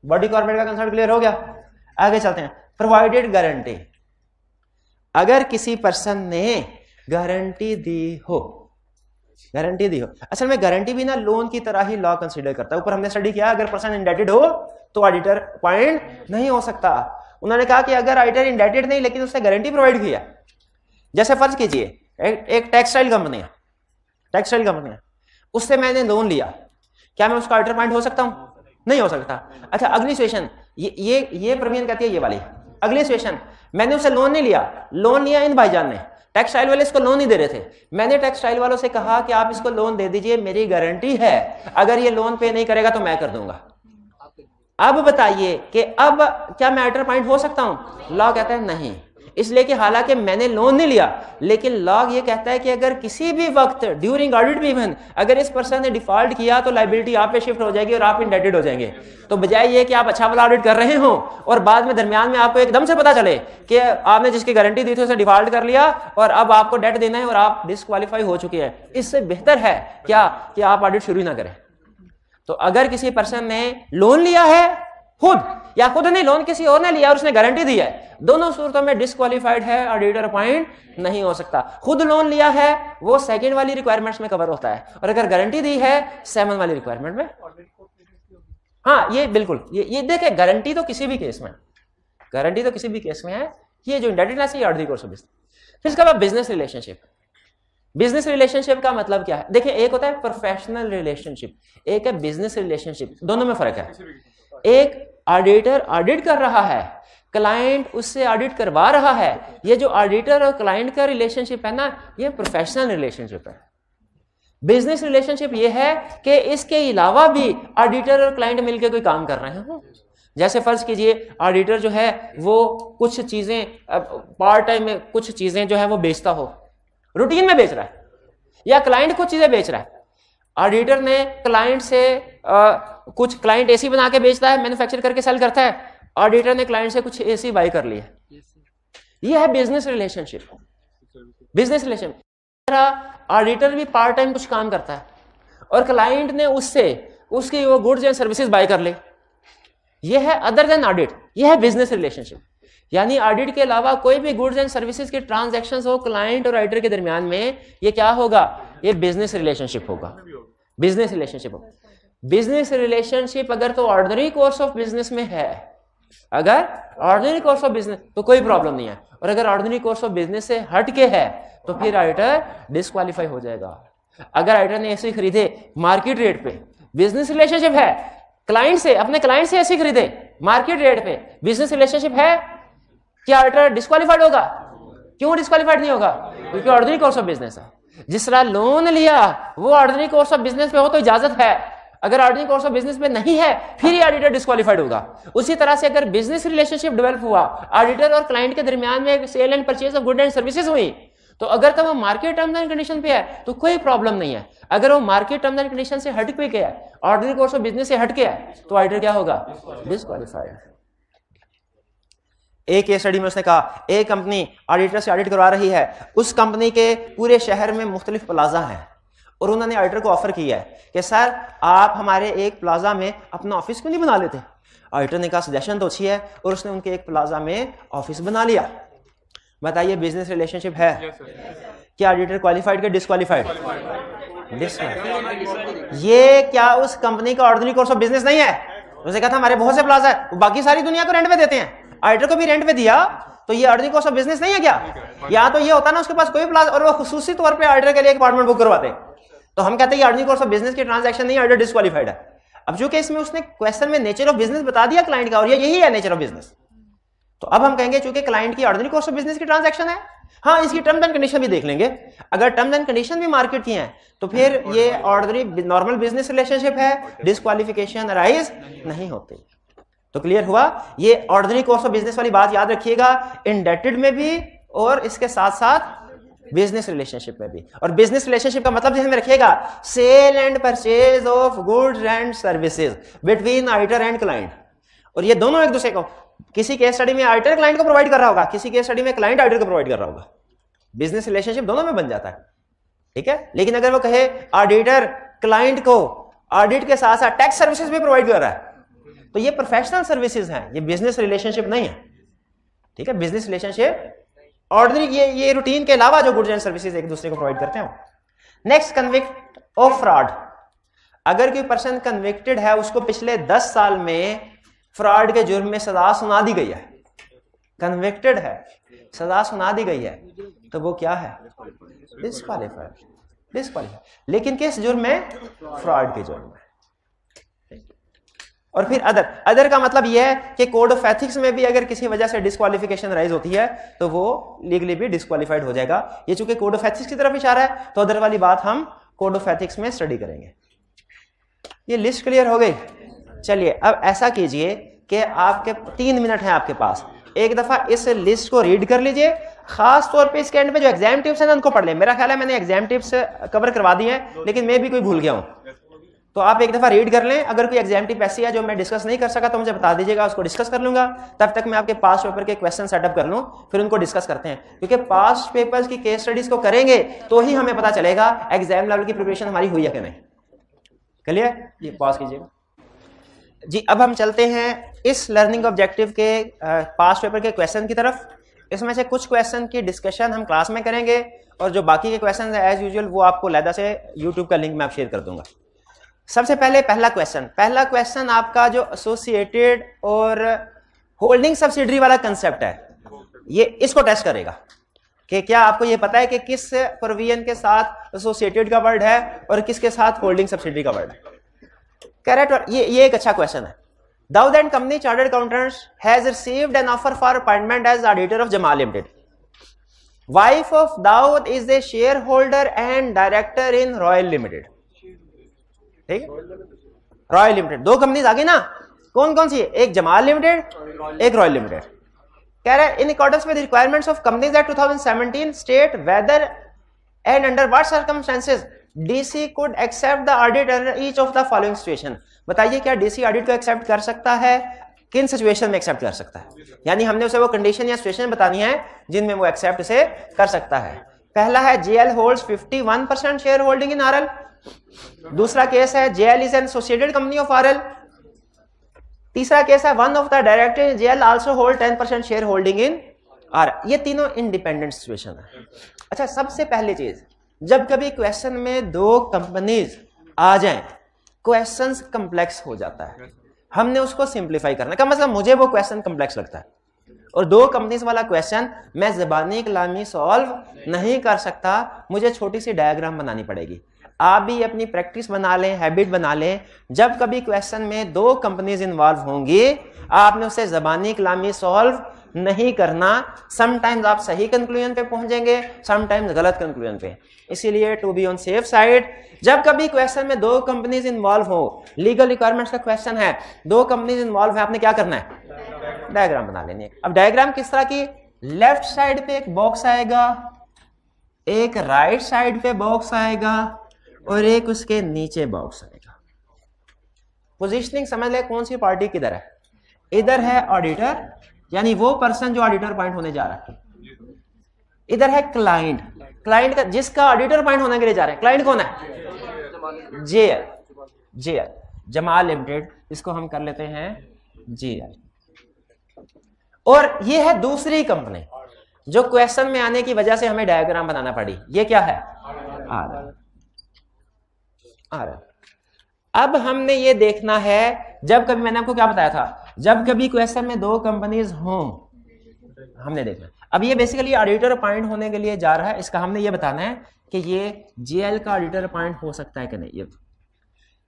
बॉडी कॉर्पोरेट का कंसेप्ट क्लियर हो गया? आगे चलते हैं। प्रोवाइडेड गारंटी, अगर किसी पर्सन ने गारंटी दी हो, गारंटी दी हो, असल में गारंटी भी ना लोन की तरह ही लॉ कंसीडर करता है। ऊपर हमने स्टडी किया, अगर पर्सन इंडेटेड हो तो ऑडिटर अपॉइंट नहीं हो सकता। उन्होंने कहा कि अगर ऑडिटर इंडेटेड नहीं, लेकिन उसने गारंटी प्रोवाइड किया, जैसे फर्ज कीजिए एक टेक्सटाइल कंपनी है, टेक्सटाइल कंपनी है, उससे मैंने लोन लिया, क्या मैं उसका ऑडिटर अपॉइंट हो सकता हूं? नहीं हो सकता। अच्छा, अगली सिचुएशन, ये प्रवीण कहती है ये वाली, अगली सिचुएशन, मैंने उससे लोन नहीं लिया, लोन लिया इन भाईजान ने, टेक्सटाइल वाले इसको लोन नहीं दे रहे थे, मैंने टेक्सटाइल वालों से कहा कि आप इसको लोन दे दीजिए, मेरी गारंटी है अगर ये लोन पे नहीं करेगा तो मैं कर दूंगा। अब बताइए कि अब क्या मैं ऑडिटर अपॉइंट हो सकता हूं? लॉ कहता है नहीं, इसलिए कि हालांकि मैंने लोन नहीं लिया, लेकिन लॉ ये कहता है कि अगर किसी भी वक्त ड्यूरिंग ऑडिट भी इवन अगर इस पर्सन ने डिफॉल्ट किया तो लायबिलिटी आप पे शिफ्ट हो जाएगी और आप इंडेटेड हो जाएंगे। तो बजाय ये कि आप अच्छा वाला ऑडिट कर रहे हो और बाद में दरमियान में आपको एकदम से पता चले कि आपने जिसकी गारंटी दी थी उसे डिफॉल्ट कर लिया और अब आपको डेट देना है और आप डिस्क्वालीफाई हो चुके हैं, इससे बेहतर है क्या कि आप ऑडिट शुरू ना करें। तो अगर किसी पर्सन ने लोन लिया है खुद या खुद ने लोन किसी और ने लिया और उसने गारंटी दी है, दोनों सूरतों में डिस्क्वालीफाइड है, ऑडिटर अपॉइंट नहीं हो सकता। खुद लोन लिया है वो सेकंड वाली रिक्वायरमेंट्स में कवर होता है, और अगर गारंटी दी है 7 वाली रिक्वायरमेंट में। हाँ ये बिल्कुल, ये देखे गारंटी तो किसी भी केस में, गारंटी तो किसी भी केस में है। ये जो इंडेटेडनेस है ये ऑर्डिनरी कोर्स ऑफ बिजनेस। फिर इसके बाद बिजनेस रिलेशनशिप। बिजनेस रिलेशनशिप का मतलब क्या है? देखिए, एक होता है प्रोफेशनल रिलेशनशिप, एक है बिजनेस रिलेशनशिप, दोनों में फर्क है। एक ऑडिटर ऑडिट कर रहा है, क्लाइंट उससे ऑडिट करवा रहा है, ये जो ऑडिटर और क्लाइंट का रिलेशनशिप है ना, ये प्रोफेशनल रिलेशनशिप है। बिजनेस रिलेशनशिप ये है कि इसके अलावा भी ऑडिटर और क्लाइंट मिलकर कोई काम कर रहे हैं। जैसे फर्ज कीजिए ऑडिटर जो है वो कुछ चीजें पार्ट टाइम में कुछ चीजें जो है वो बेचता हो, रूटीन में बेच रहा है, या क्लाइंट कुछ चीजें बेच रहा है। ऑडिटर ने क्लाइंट से कुछ क्लाइंट एसी बना के बेचता है, मैन्युफैक्चर करके सेल करता है, ऑडिटर ने क्लाइंट से कुछ एसी बाई कर लिया। ये है business relationship. Business relationship auditor भी पार्ट टाइम कुछ काम करता है और क्लाइंट ने उससे उसकी वो गुड्स एंड सर्विसेज बाय कर ले, ये है अदर देन ऑडिट, ये है बिजनेस रिलेशनशिप। यानी ऑडिट के अलावा कोई भी गुड्स एंड सर्विसेज के ट्रांजैक्शंस हो क्लाइंट और ऑडिटर के दरमियान में, ये क्या होगा? ये बिजनेस रिलेशनशिप होगा। बिजनेस रिलेशनशिप होगा। बिजनेस रिलेशनशिप अगर तो ऑर्डिनरी कोर्स ऑफ बिजनेस में है, अगर ऑर्डिनरी कोर्स ऑफ बिजनेस तो कोई प्रॉब्लम नहीं है, और अगर ऑर्डिनरी कोर्स ऑफ बिजनेस से हट के है तो फिर ऑडिटर डिस्क्वालीफाई हो जाएगा। अगर ऑडिटर ने ऐसे खरीदे मार्केट रेट पे, बिजनेस रिलेशनशिप है, क्लाइंट से अपने क्लाइंट से ऐसे खरीदे मार्केट रेट पे, बिजनेस रिलेशनशिप है, क्या ऑडिटर डिस्क्वालीफाइड होगा? क्यों डिस्क्वालीफाइड नहीं होगा? क्योंकि ऑर्डिनरी कोर्स ऑफ बिजनेस है। जिस तरह लोन लिया वो ऑर्डिनरी कोर्स ऑफ बिजनेस पे हो तो इजाजत है, अगर ऑर्डिनरी कोर्स ऑफ बिजनेस में नहीं है फिर ये ऑडिटर डिस्क्वालीफाइड होगा। उसी तरह से अगर बिजनेस रिलेशनशिप डेवलप हुआ, ऑडिटर और क्लाइंट के दरमियान में sale and purchase of good and services हुई, तो अगर तो वो मार्केट टर्म्स एंड कंडीशन पे है तो कोई प्रॉब्लम नहीं है। अगर वो मार्केट टर्म्स एंड कंडीशन से हट के है, ऑर्डिनरी कोर्स ऑफ बिजनेस से हट के है, तो ऑडिटर क्या होगा? डिस्क्वालीफाइड। एक केस स्टडी में उसने कहा एक कंपनी ऑडिटर से ऑडिट करवा रही है, उस कंपनी के पूरे शहर में मुख्तलिफ प्लाजा हैं, और उन्होंने ऑडिटर को ऑफर किया है कि सर आप हमारे एक प्लाजा में अपना ऑफिस क्यों नहीं बना लेते? ऑडिटर ने कहा सजेशन तो अच्छी है, और उसने उनके एक प्लाजा में ऑफिस बना लिया। बताइए बिजनेस रिलेशनशिप है? क्या ऑडिटर क्वालिफाइड का डिस्क्वालीफाइड? ये क्या उस कंपनी का ऑर्डिनरी कोर्स ऑफ बिजनेस नहीं है? उसने कहा था हमारे बहुत से प्लाजा है, बाकी सारी दुनिया को रेंट पे देते हैं, ऑडिटर को भी रेंट पे दिया, तो ये ऑर्डिनरी कोर्स ऑफ बिजनेस नहीं है क्या? या तो ये होता ना उसके पास कोई प्लाजा और वो खुसूसी तौर पे ऑडिटर के लिए एक अपार्टमेंट बुक करवाते, तो हम कहते हैं ऑर्डिनरी कोर्स ऑफ बिजनेस की ट्रांजैक्शन नहीं, ऑडिटर डिस्क्वालीफाइड है। अब चूंकि इसमें उसने क्वेश्चन में नेचर ऑफ बिजनेस बता दिया क्लाइंट का, और ये यही है नेचर ऑफ बिजनेस, तो अब हम कहेंगे चूंकि क्लाइंट की ऑर्डिनरी कोर्स ऑफ बिजनेस की ट्रांजैक्शन है, हाँ इसकी टर्म्स एंड कंडीशन भी देख लेंगे। अगर टर्म्स एंड कंडीशन भी मार्केट की हैं तो फिर ये ऑर्डिनरी नॉर्मल बिजनेस रिलेशनशिप है, डिस्क्वालिफिकेशन अराइज नहीं होती। तो क्लियर हुआ? ये ऑर्डिनरी कोर्स ऑफ बिजनेस वाली बात याद रखिएगा, इंडेटेड में भी और इसके साथ साथ बिजनेस रिलेशनशिप में भी। और बिजनेस रिलेशनशिप का मतलब ध्यान में रखिएगा, sale and purchase of goods and services between auditor and client. और ये दोनों एक दूसरे को, किसी केस स्टडी में ऑडिटर क्लाइंट को प्रोवाइड कर रहा होगा, किसी केस स्टडी में क्लाइंट ऑडिटर को प्रोवाइड कर रहा होगा, बिजनेस रिलेशनशिप दोनों में बन जाता है। ठीक है, लेकिन अगर वो कहे ऑडिटर क्लाइंट को ऑडिट के साथ साथ टैक्स सर्विसेज भी प्रोवाइड कर रहा है, तो ये प्रोफेशनल सर्विसेज हैं, ये बिजनेस रिलेशनशिप नहीं है। ठीक है, बिजनेस रिलेशनशिप ऑर्डिनरी ये रूटीन के अलावा जो गुड्स एंड सर्विसेज एक दूसरे को प्रोवाइड करते हैं। Next, convict of fraud. अगर कोई पर्सन कन्विक्टेड है, उसको पिछले 10 साल में फ्रॉड के जुर्म में सजा सुना दी गई है, कन्विक्टेड है, सजा सुना दी गई है, तो वो क्या है? डिस्क्वालीफाइड। डिस्क्वालीफाइड। लेकिन किस जुर्म में? फ्रॉड के जुर्म में। और फिर अदर का मतलब यह है कि कोड ऑफ एथिक्स में भी अगर किसी वजह से डिस्क्वालिफिकेशन राइज होती है तो वो लीगली भी डिस्क्वालीफाइड हो जाएगा। ये चूंकि कोड ऑफ एथिक्स की तरफ इशारा है, तो अदर वाली बात हम कोड ऑफ एथिक्स में स्टडी करेंगे। ये लिस्ट क्लियर हो गई? चलिए अब ऐसा कीजिए कि आपके 3 मिनट हैं आपके पास, एक दफा इस लिस्ट को रीड कर लीजिए, खास तौर पे इसके एंड में जो एग्जाम टिप्स हैं उनको पढ़ लें। मेरा ख्याल है मैंने एग्जाम टिप्स कवर करवा दी हैं, लेकिन मैं भी कोई भूल गया हूं, तो आप एक दफा रीड कर लें। अगर कोई एग्जाम टिप ऐसी है जो मैं डिस्कस नहीं कर सका तो मुझे बता दीजिएगा, उसको डिस्कस कर लूंगा। तब तक मैं आपके पास्ट पेपर के क्वेश्चन सेटअप कर लूं, फिर उनको डिस्कस करते हैं, क्योंकि पास्ट पेपर्स की केस स्टडीज को करेंगे तो ही हमें पता चलेगा एग्जाम लेवल की प्रिपरेशन हमारी हुई है कि नहीं। क्लियर? ये पॉज कीजिएगा। जी अब हम चलते हैं इस लर्निंग ऑब्जेक्टिव के पास्ट पेपर के क्वेश्चन की तरफ। इसमें से कुछ क्वेश्चन की डिस्कशन हम क्लास में करेंगे और जो बाकी के क्वेश्चन है एज यूजुअल वो आपको अलग से यूट्यूब का लिंक मैं आप शेयर कर दूंगा। सबसे पहले पहला क्वेश्चन आपका जो एसोसिएटेड और होल्डिंग सब्सिडरी वाला कंसेप्ट है, ये इसको टेस्ट करेगा कि क्या आपको ये पता है कि किस प्रोविजन के साथ एसोसिएटेड का वर्ड है और किसके साथ होल्डिंग सब्सिडरी का वर्ड है। करेक्ट, ये एक अच्छा क्वेश्चन है। Dawood and company chartered accountants has received an offer for appointment as auditor of Jamal Limited. Wife of Dawood is the share holder and director in Royal Limited. ठीक है, रॉयल लिमिटेड, दो companies आ गई ना, कौन कौन सी है? एक जमाल लिमिटेड, एक रॉयल लिमिटेड। कह रहा है in accordance with requirements of companies act 2017 state whether and under what circumstances DC could accept the audit under each of the following situation. बताइए क्या डीसी ऑडिट को एक्सेप्ट कर सकता है, किन सिचुएशन में एक्सेप्ट कर सकता है। यानी हमने उसे वो कंडीशन या सिचुएशन बतानी है जिनमें वो एक्सेप्ट से कर सकता है। पहला है JL holds 51% share holding in RL. दूसरा केस है JL is an associated company of RL. तीसरा केस है one of the director in JL also hold 10% share holding in RL. ये तीनों इंडिपेंडेंट सिचुएशन है। अच्छा, सबसे पहली चीज, जब कभी क्वेश्चन में दो कंपनीज आ जाएं, क्वेश्चंस कॉम्प्लेक्स हो जाता है, हमने उसको सिंपलीफाई करना का मतलब मुझे वो क्वेश्चन कॉम्प्लेक्स लगता है और दो कंपनीज वाला क्वेश्चन मैं ज़बानी कलामी सॉल्व नहीं कर सकता, मुझे छोटी सी डायग्राम बनानी पड़ेगी। आप भी अपनी प्रैक्टिस बना लें, हैबिट बना लें, जब कभी क्वेश्चन में दो कंपनीज इन्वॉल्व होंगी आपने उसे ज़बानी कलामी सॉल्व नहीं करना। समटाइम्स आप सही कंक्लूजन पे पहुंचेंगे, समटाइम्स गलत कंक्लूजन पे। इसीलिए to be on safe side, जब कभी क्वेश्चन में दो कंपनीज इन्वॉल्व हो, लीगल रिक्वायरमेंट्स का क्वेश्चन है, दो कंपनीज इन्वॉल्व है, आपने क्या करना है? डायग्राम बना लेनी है। अब डायग्राम किस तरह की? लेफ्ट साइड पे एक बॉक्स आएगा, एक राइट साइड पे बॉक्स आएगा और एक उसके नीचे बॉक्स आएगा। पोजीशनिंग समझ ले कौन सी पार्टी किधर है। इधर है ऑडिटर, यानी वो पर्सन जो ऑडिटर पॉइंट होने जा रहा है। इधर है क्लाइंट, क्लाइंट का जिसका ऑडिटर पॉइंट होने के लिए जा रहे हैं। क्लाइंट कौन है? जेएल, जमाल लिमिटेड, इसको हम कर लेते हैं जेएल। और ये है दूसरी कंपनी जो क्वेश्चन में आने की वजह से हमें डायग्राम बनाना पड़ी। ये क्या है? आरएल। अब हमने ये देखना है, जब कभी मैंने आपको क्या बताया था, जब कभी क्वेश्चन में दो कंपनीज हों हमने देखना। अब ये बेसिकली ऑडिटर अपॉइंट होने के लिए जा रहा है, इसका हमने ये बताना है कि ये जेएल का ऑडिटर अपॉइंट हो सकता है कि नहीं। ये तो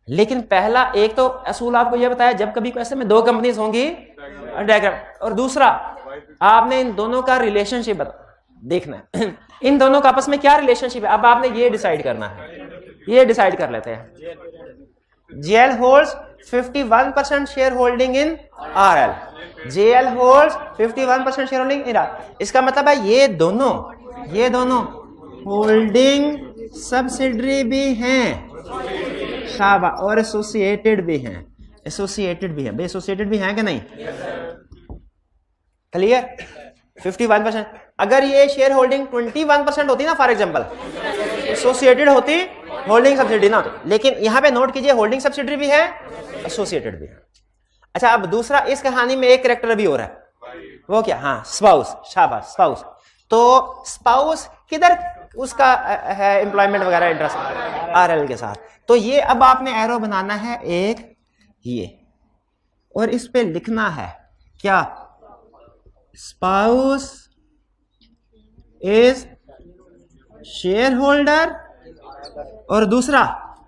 लेकिन पहला एक तो असूल आपको ये बताया, जब कभी क्वेश्चन में दो कंपनीज होंगी डायग्राम, और दूसरा आपने इन दोनों का रिलेशनशिप देखना है। इन दोनों का आपस में क्या रिलेशनशिप है, अब आपने ये डिसाइड करना है। ये डिसाइड कर लेते हैं। JL holds 51% share holding in RL. JL holds 51% share holding in RL. इसका मतलब है ये दोनों होल्डिंग सब्सिडरी भी हैं, शाबा, और एसोसिएटेड भी हैं। एसोसिएटेड भी है भाई, एसोसिएटेड भी हैं कि नहीं? क्लियर? 51%। अगर ये शेयर होल्डिंग 21% होती ना, फॉर एग्जांपल, एसोसिएटेड होती, होल्डिंग सब्सिडरी ना होती। लेकिन यहां पे नोट कीजिए होल्डिंग सब्सिडरी भी है, एसोसिएटेड भी है। अच्छा, अब दूसरा, इस कहानी में एक कैरेक्टर भी और है, वो क्या? हाँ, स्पाउस, शाबाश, स्पाउस। तो स्पाउस किधर उसका है एम्प्लॉयमेंट वगैरह इंटरेस्ट? आरएल के साथ। तो ये अब आपने एरो बनाना है एक ये, और इस पे लिखना है क्या? स्पाउस इज शेयर होल्डर, और दूसरा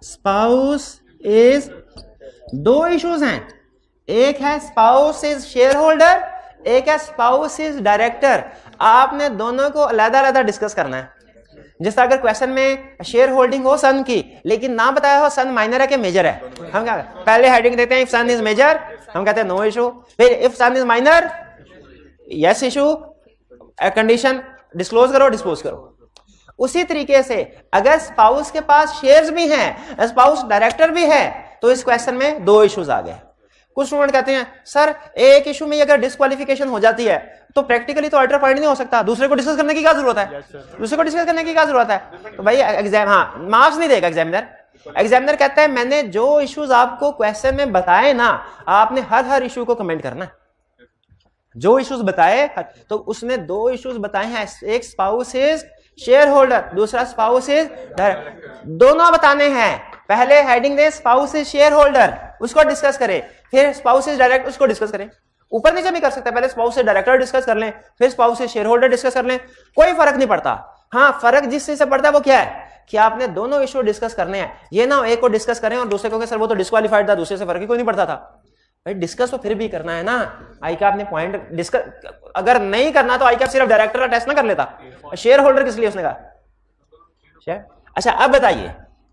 स्पाउस इज, दो इश्यूज हैं, एक है स्पाउस इज शेयर होल्डर, एक है स्पाउस इज डायरेक्टर। आपने दोनों को अलग-अलग डिस्कस करना है। जैसे अगर क्वेश्चन में शेयर होल्डिंग हो सन की, लेकिन ना बताया हो सन माइनर है कि मेजर है, हम क्या पहले हेडिंग देते हैं, इफ सन इज मेजर हम कहते हैं नो इशू, फिर if son is minor yes issue, condition disclose करो, डिस्पोज करो। उसी तरीके से अगर स्पाउस के पास शेयर्स भी हैं, स्पाउस डायरेक्टर भी है, तो इस क्वेश्चन में दो इश्यूज आ गए। कुछ स्टूडेंट कहते हैं सर एक इशू में अगर डिस्क्वालिफिकेशन हो जाती है तो प्रैक्टिकली तो ऑडिटर पॉइंट नहीं हो सकता, दूसरे को डिस्कस करने की क्या जरूरत है? दूसरे को डिस्कस करने की क्या जरूरत है? तो भाई एग्जाम, हाँ, मार्क्स नहीं देगा एग्जामिनर, एग्जामिनर कहता है मैंने जो इश्यूज आपको क्वेश्चन में बताए ना, आपने हर इशू को कमेंट करना है। जो इश्यूज बताए, तो उसने 2 इश्यूज बताए हैं, एक स्पाउस इज शेयर होल्डर, दूसरा स्पाउस इज डायरेक्टर, दोनों बताने हैं। पहले heading they spouse is share holder, उसको डिस्कस करें, फिर स्पाउस इज डायरेक्टर, उसको डिस्कस करें। ऊपर नीचे भी कर सकते हैं, पहले स्पाउस इज डायरेक्टर डिस्कस कर लें, फिर spouse is share holder discuss कर लें, कोई फर्क नहीं पड़ता। हाँ, फर्क जिस चीज से पड़ता है वो क्या है कि आपने दोनों इश्यू डिस्कस करने हैं। ये ना एक को डिस्कस करें और दूसरे को सर वो तो डिस्क्वालीफाइड था, दूसरे से फर्क ही कोई नहीं पड़ता था। भाई डिस्कस तो फिर भी करना है ना। आई कैप ने पॉइंट डिस्कस अगर नहीं करना तो आई कैप सिर्फ डायरेक्टर का टेस्ट ना कर लेता, शेयर होल्डर किस लिए उसने कहा शेयर। अच्छा अब बताइए,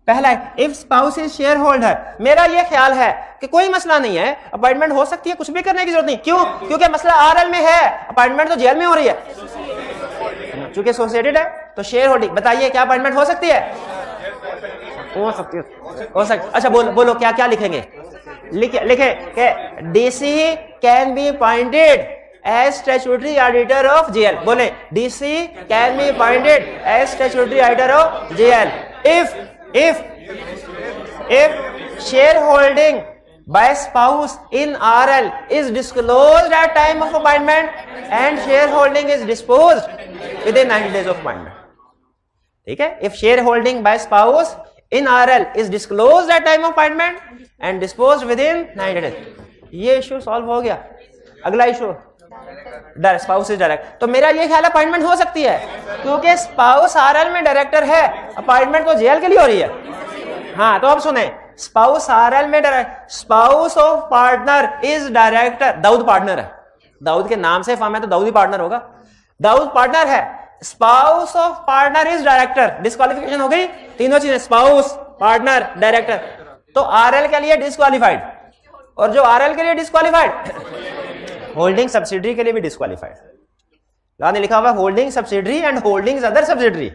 पहला है if spouse is share holder. मेरा ये ख्याल है कि कोई मसला नहीं है, अपॉइंटमेंट हो सकती है, कुछ भी करने की जरूरत नहीं। क्यों? क्योंकि मसला आरएल में है, अपॉइंटमेंट तो जेल में हो रही है, चूंकि एसोसिएटेड है तो शेयर होल्डिंग। बताइए क्या अपॉइंटमेंट हो सकती है? हो सकती है, हो सकती। अच्छा बोलो क्या क्या लिखेंगे? लिखे DC can be appointed as statutory auditor of JL. बोले DC can be appointed as statutory auditor of JL if shareholding by spouse in RL is disclosed at time of appointment and shareholding is disposed within 90 days of appointment. ठीक है, if shareholding by spouse in RL is disclosed at time of appointment and disposed within 90 days. ये issue solve हो गया। अगला issue spouse is director. तो मेरा ये ख्याल अपॉइंटमेंट हो सकती है क्योंकि स्पाउस आरएल में डायरेक्टर है, अपॉइंटमेंट तो जेएल के लिए हो रही है। हाँ तो अब सुने, स्पाउस आरएल में director, spouse of partner is director. Dawood partner है, दाऊद के नाम से फॉर्म है तो दाऊद ही पार्टनर होगा। दाऊद पार्टनर है, spouse of partner is director. Disqualification हो गई, तीनों चीजें स्पाउस पार्टनर डायरेक्टर। तो आरएल के लिए डिस्क्वालिफाइड, और जो आरएल के लिए डिस्क्वालिफाइड होल्डिंग सब्सिडरी के लिए भी डिस्क्वालिफाइड। यहां लिखा हुआ holding subsidiary and holding other subsidiary,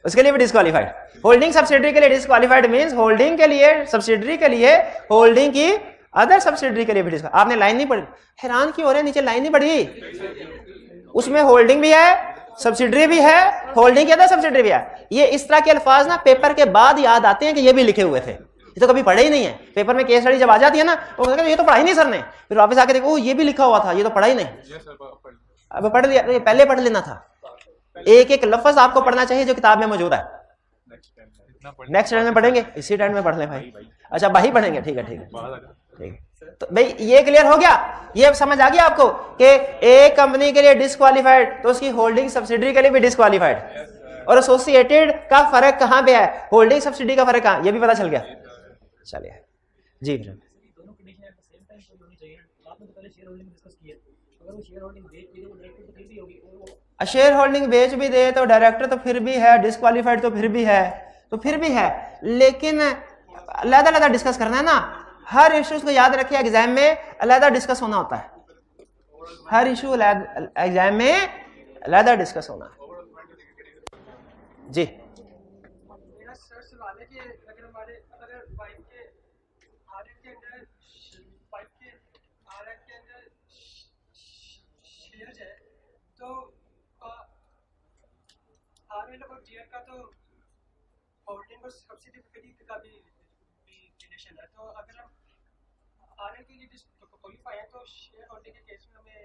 उसके लिए भी डिस्क्वालिफाइड। होल्डिंग सब्सिडरी के लिए डिस्क्वालिफाइड मींस होल्डिंग के लिए, सब्सिडरी के लिए, होल्डिंग की अदर सब्सिडरी के लिए भी डिस्क्वालिफाइड। आपने लाइन नहीं पढ़ी, हैरान क्यों हो रहे हैं? नीचे लाइन नहीं पढ़ी, उसमें होल्डिंग भी है, सब्सिडरी भी है, होल्डिंग की अदर सब्सिडरी भी है। ये इस तरह के अल्फाज ना पेपर के बाद याद आते हैं कि ये भी लिखे हुए थे, ये तो कभी पढ़े ही नहीं है। पेपर में केस स्टडी जब आ जाती है ना तो ये तो पढ़ा ही नहीं सर ने, फिर वापस आके देखो ये भी लिखा हुआ था, ये तो पढ़ा ही नहीं। अब पढ़ लिया, ये पहले पढ़ लेना था। एक एक लफ्ज आपको पढ़ना चाहिए जो किताब में मौजूद है। नेक्स्ट टाइम में पढ़ेंगे, इसी टाइम में पढ़ लें भाई। अच्छा भाई पढ़ेंगे, ठीक है ठीक है ठीक है। तो भाई ये क्लियर हो गया, ये समझ आ गया आपको कि एक कंपनी के लिए डिस्क्वालिफाइड तो उसकी होल्डिंग सब्सिडरी के लिए भी डिस्क्वालिफाइड। और एसोसिएटेड का फर्क कहां पे है, होल्डिंग सब्सिडी का फर्क कहां, ये भी पता चल गया। चलिए जी दोनों condition at the same time कोई होनी चाहिए। आपने तो पहले शेयर होल्डिंग डिस्कस की है, अगर वो शेयर होल्डिंग बेच भी दे वो डायरेक्टर तो फिर भी होगी, और वो शेयर होल्डिंग बेच भी दे तो डायरेक्टर तो फिर भी है, डिस्क्वालिफाइड तो फिर भी है, तो फिर भी है। लेकिन अलग-अलग डिस्कस करना है ना, हर इश्यूज को याद रखिए, एग्जाम में अलग डिस्कस होना होता है। हर इशू एग्जाम में अलग डिस्कस होना है। जी मेरा सर सवाल है कि अगर हमारे अगर वाइफ के आरएन के अंदर वाइफ के आरएन के अंदर शेयर्स है तो आरएन और जीआर का तो होल्डिंग और सब्सिडी का भी रिलेशन है। तो अगर हम आरएन के लिए क्वालिफाई है तो शेयर होल्डिंग के केस में हमें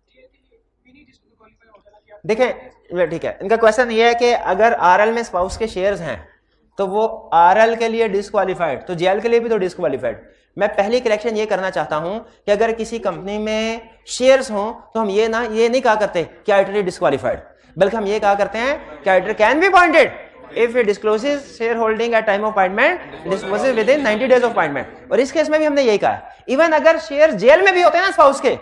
जीआर के लिए भी नहीं डिस्क्वालिफाई हो जाना चाहिए। देखें ठीक है, इनका क्वेश्चन ये है कि अगर आरएल में स्पाउस के शेयर्स हैं तो वो आरएल के लिए डिस्क्वालिफाइड, तो जेएल के लिए भी तो डिस्क्वालिफाइड। मैं पहली करेक्शन ये करना चाहता हूं कि अगर किसी कंपनी में शेयर्स हों तो हम ये नहीं कहा करते कि ऑडिटर डिस्क्वालिफाइड, बल्कि हम ये कहा करते हैं कि auditor can be appointed if it discloses shareholding at time of appointment, discloses within 90 days of appointment। और इस केस में भी हमने यही कहा है। इवन अगर शेयर जेल में भी होते हैं ना स्पाउस के,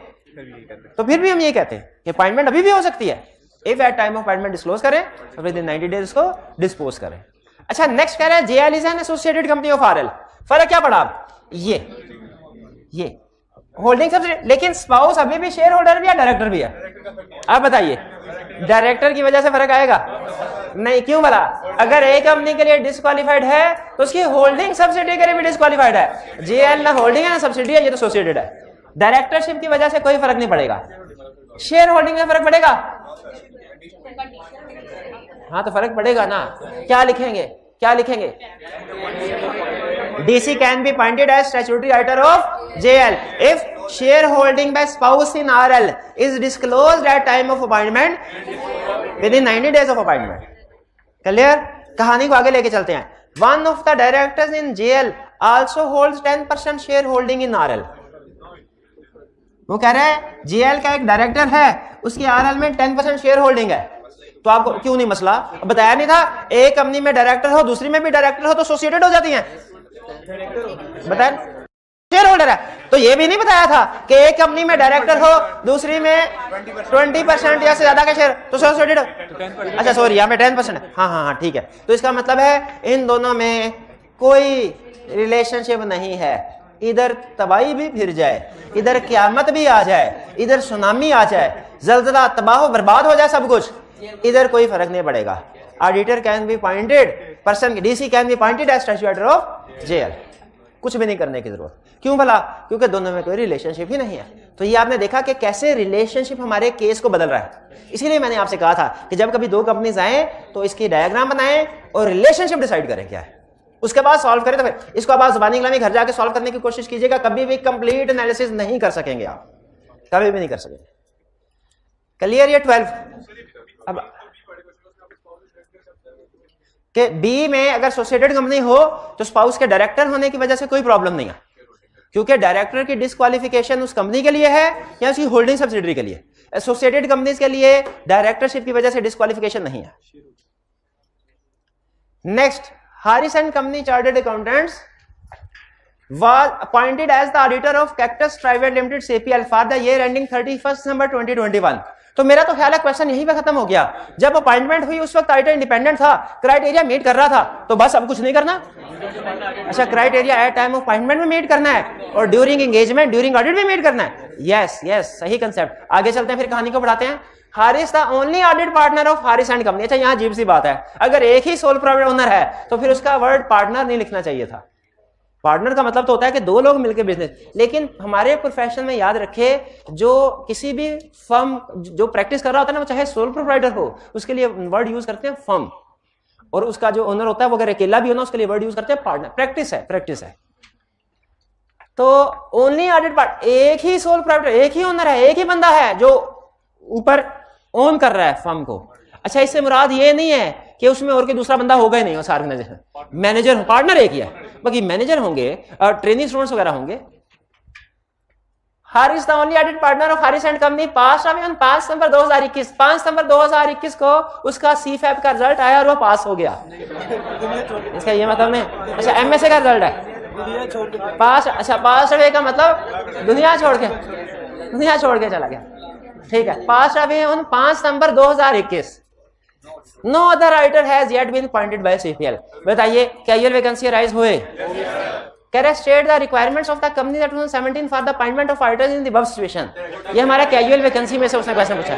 तो फिर भी हम ये कहते हैं कि अपॉइंटमेंट अभी भी हो सकती है। If at time of appointment disclose करें तो विद इन 90 डेज को डिस्पोज करें। अच्छा नेक्स्ट कह रहे हैं JL is an associated company of RL. फर्क क्या पड़ा? ये होल्डिंग सब्सिडी, लेकिन स्पाउस अभी भी शेयर होल्डर भी है, डायरेक्टर भी है। अब बताइए डायरेक्टर की वजह से फर्क आएगा? नहीं। क्यों भला? अगर एक कंपनी के लिए डिस्क्वालिफाइड है तो उसकी होल्डिंग सब्सिडी के लिए भी डिस्क्वालिफाइड है। जेएल ना होल्डिंग है ना सब्सिडी है, ये तो एसोसिएटेड है। डायरेक्टरशिप की वजह से कोई फर्क नहीं पड़ेगा, शेयर होल्डिंग में फर्क पड़ेगा। हाँ तो फर्क पड़ेगा ना। क्या लिखेंगे क्या लिखेंगे? DC can be appointed as statutory auditor of JL if shareholding by spouse in RL is disclosed at time of appointment within 90 days of appointment. Clear? कहानी को आगे लेके चलते हैं. One of the directors in JL also holds 10% shareholding in RL. वो कह रहा है JL का एक डायरेक्टर है, उसकी RL में 10% शेयर होल्डिंग है. तो आपको क्यों नहीं मसला? बताया नहीं था एक कंपनी में डायरेक्टर हो दूसरी में भी डायरेक्टर हो तो एसोसिएटेड हो जाती हैं. बताया शेयर होल्डर है. तो ये भी नहीं बताया था कि एक कंपनी में डायरेक्टर हो दूसरी में 20% या से ज्यादा का शेयर तो एसोसिएटेड हो. अच्छा सॉरी यहाँ पे 10% है. हाँ ठीक है. तो इसका मतलब है इन दोनों में कोई रिलेशनशिप नहीं है. इधर तबाही भी फिर जाए, इधर क़यामत भी आ जाए, इधर सुनामी आ जाए, जल्जला तबाह बर्बाद हो जाए, सब कुछ, इधर कोई फर्क नहीं पड़ेगा. Auditor can be appointed person, DC can be appointed as statutory auditor of JL. कुछ भी नहीं करने की जरूरत. क्यों भला? क्योंकि दोनों में कोई रिलेशनशिप ही नहीं है. तो ये आपने देखा कि कैसे रिलेशनशिप हमारे केस को बदल रहा है. इसीलिए मैंने आपसे कहा था कि जब कभी दो कंपनीज आए तो इसकी डायग्राम बनाएं और रिलेशनशिप डिसाइड करें क्या है, उसके बाद सॉल्व करें. तो फिर इसको आप ज़बानी कलामी घर जाके सॉल्व करने की कोशिश कीजिएगा. कभी भी कंप्लीट एनालिसिस नहीं कर सकेंगे आप, कभी भी नहीं कर सकेंगे. क्लियर? ये 12 अब कि बी में अगर एसोसिएटेड कंपनी हो तो स्पाउस के डायरेक्टर होने की वजह से कोई प्रॉब्लम नहीं है, क्योंकि डायरेक्टर की डिस्क्वालिफिकेशन उस कंपनी के लिए है या उसकी होल्डिंग सब्सिडियरी के लिए. एसोसिएटेड कंपनीज के लिए डायरेक्टरशिप की वजह से डिस्क्वालिफिकेशन नहीं है. Next, Harris and Company Chartered Accountants was appointed as the auditor of Cactus Private Limited CPL for the year ending 31st December 2021. तो मेरा तो ख्याल है क्वेश्चन यहीं पे खत्म हो गया. जब अपॉइंटमेंट हुई उस वक्त ऑडिटर इंडिपेंडेंट था, क्राइटेरिया मीट कर रहा था, तो बस अब कुछ नहीं करना. अच्छा, criteria at time of appointment में मीट करना है और ड्यूरिंग एंगेजमेंट, ड्यूरिंग ऑडिट भी मीट करना है. यस, सही कंसेप्ट. आगे चलते हैं, फिर कहानी को बढ़ाते हैं. Haris the only audit partner of Haris and company. अच्छा, यहाँ अजीब सी बात है, अगर एक ही सोल प्रोप्राइटर ओनर है तो फिर उसका वर्ड पार्टनर नहीं लिखना चाहिए था. पार्टनर का मतलब तो होता है कि दो लोग मिलकर बिजनेस. लेकिन हमारे प्रोफेशन में याद रखे, जो किसी भी फर्म जो प्रैक्टिस कर रहा होता है ना, वो चाहे सोल प्रोप्राइटर हो, उसके लिए वर्ड यूज करते हैं फर्म. और उसका जो ओनर होता है वो अगर अकेला भी हो ना, उसके लिए वर्ड यूज करते हैं पार्टनर. प्रैक्टिस है. तो ओनली ऑडिट पार्ट, एक ही सोल प्रोप्राइटर, एक ही ओनर है, एक ही बंदा है जो ऊपर ओन कर रहा है फर्म को. अच्छा, इससे मुराद ये नहीं है कि उसमें और कोई दूसरा बंदा होगा ही नहीं. ऑर्गेनाइजेशन मैनेजर, पार्टनर एक ही है, बाकी मैनेजर होंगे, ट्रेनिंग स्टूडेंट्स वगैरह होंगे. Haris the only audit partner of Haris and company pass on 5 September 2021. 5 September 2021 को उसका सीफैप का रिजल्ट आया और वो पास हो गया. इसका ये मतलब नहीं. अच्छा, एमएसए का रिजल्ट है पास. अच्छा, पास हुए का मतलब दुनिया छोड़ के चला गया. ठीक है, पास अभी on 5 September 2021. No other auditor has yet been appointed by CPL. बताइए, क्या ये वैकेंसी राइज हुए? कह रहे state the requirements of the company that 2017 for the appointment of auditors in the above situation. ये हमारा कैजुअल वैकेंसी में से उसने क्वेश्चन पूछा.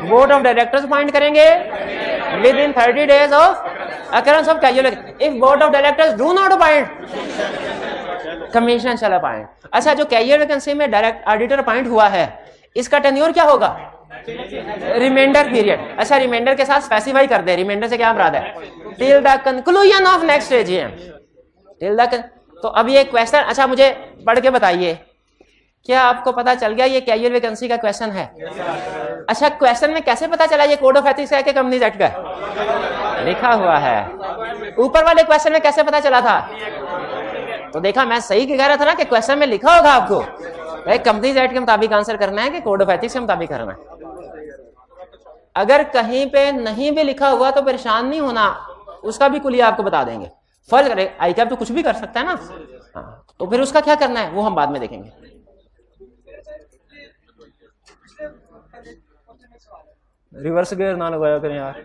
बोर्ड ऑफ डायरेक्टर्स अपॉइंट करेंगे within 30 days of occurrence of casual. If board of directors do not appoint, commission shall appoint. अच्छा, जो casual vacancy में डायरेक्ट ऑडिटर अपॉइंट हुआ है, इसका टेन्योर क्या होगा? Reminder period. अच्छा, रिमाइंडर के साथ स्पेसिफाई कर दे. रिमाइंडर से क्या मुराद है? Till the conclusion of next AGM. Till the. तो अब ये क्वेश्चन, अच्छा मुझे पढ़ के बताइए, क्या आपको पता चल गया ये कैजुअल वैकेंसी का क्वेश्चन है? अच्छा, क्वेश्चन में कैसे पता चला ये कोड ऑफ एथिक्स है कि कंपनीज एक्ट का लिखा हुआ है? ऊपर वाले क्वेश्चन में कैसे पता चला था? तो देखा, मैं सही कह रहा था ना कि क्वेश्चन में लिखा होगा आपको कंपनीज एक्ट के मुताबिक आंसर करना है कि कोड ऑफ एथिक्स के मुताबिक करना है. अगर कहीं पे नहीं भी लिखा हुआ तो परेशान नहीं होना, उसका भी कुलिया आपको बता देंगे. फर्ज करे आई कैप तो कुछ भी कर सकता है ना. हाँ, तो फिर उसका क्या करना है वो हम बाद में देखेंगे. रिवर्स गियर ना लगाया करें यार.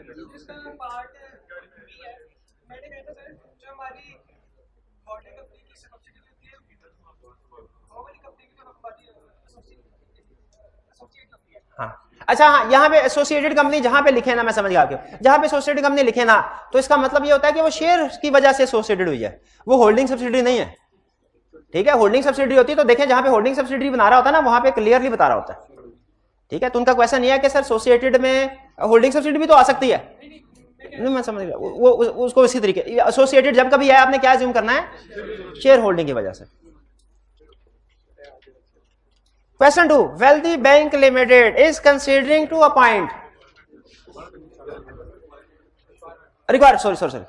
हाँ, अच्छा, हाँ, यहाँ पे एसोसिएटेड कंपनी जहां पे लिखे ना, मैं समझ गया आपको, जहां पे एसोसिएटेड कंपनी लिखे ना, तो इसका मतलब ये होता है कि वो शेयर की वजह से एसोसिएटेड हुई है, वो होल्डिंग सब्सिडियरी नहीं है. ठीक है, होल्डिंग सब्सिडियरी होती है तो देखें, जहां पे होल्डिंग सब्सिडियरी बना रहा होता है ना, वहां पे क्लियरली बता रहा होता है. ठीक है, तो उनका क्वेश्चन ये है कि सर एसोसिएटेड में होल्डिंग सब्सिडियरी भी तो आ सकती है. मैं समझ गया वो उसको इसी तरीके एसोसिएटेड जब कभी है आपने क्या अज्यूम करना है, शेयर होल्डिंग की वजह से। Question 2, wealthy bank limited is considering to appoint required sorry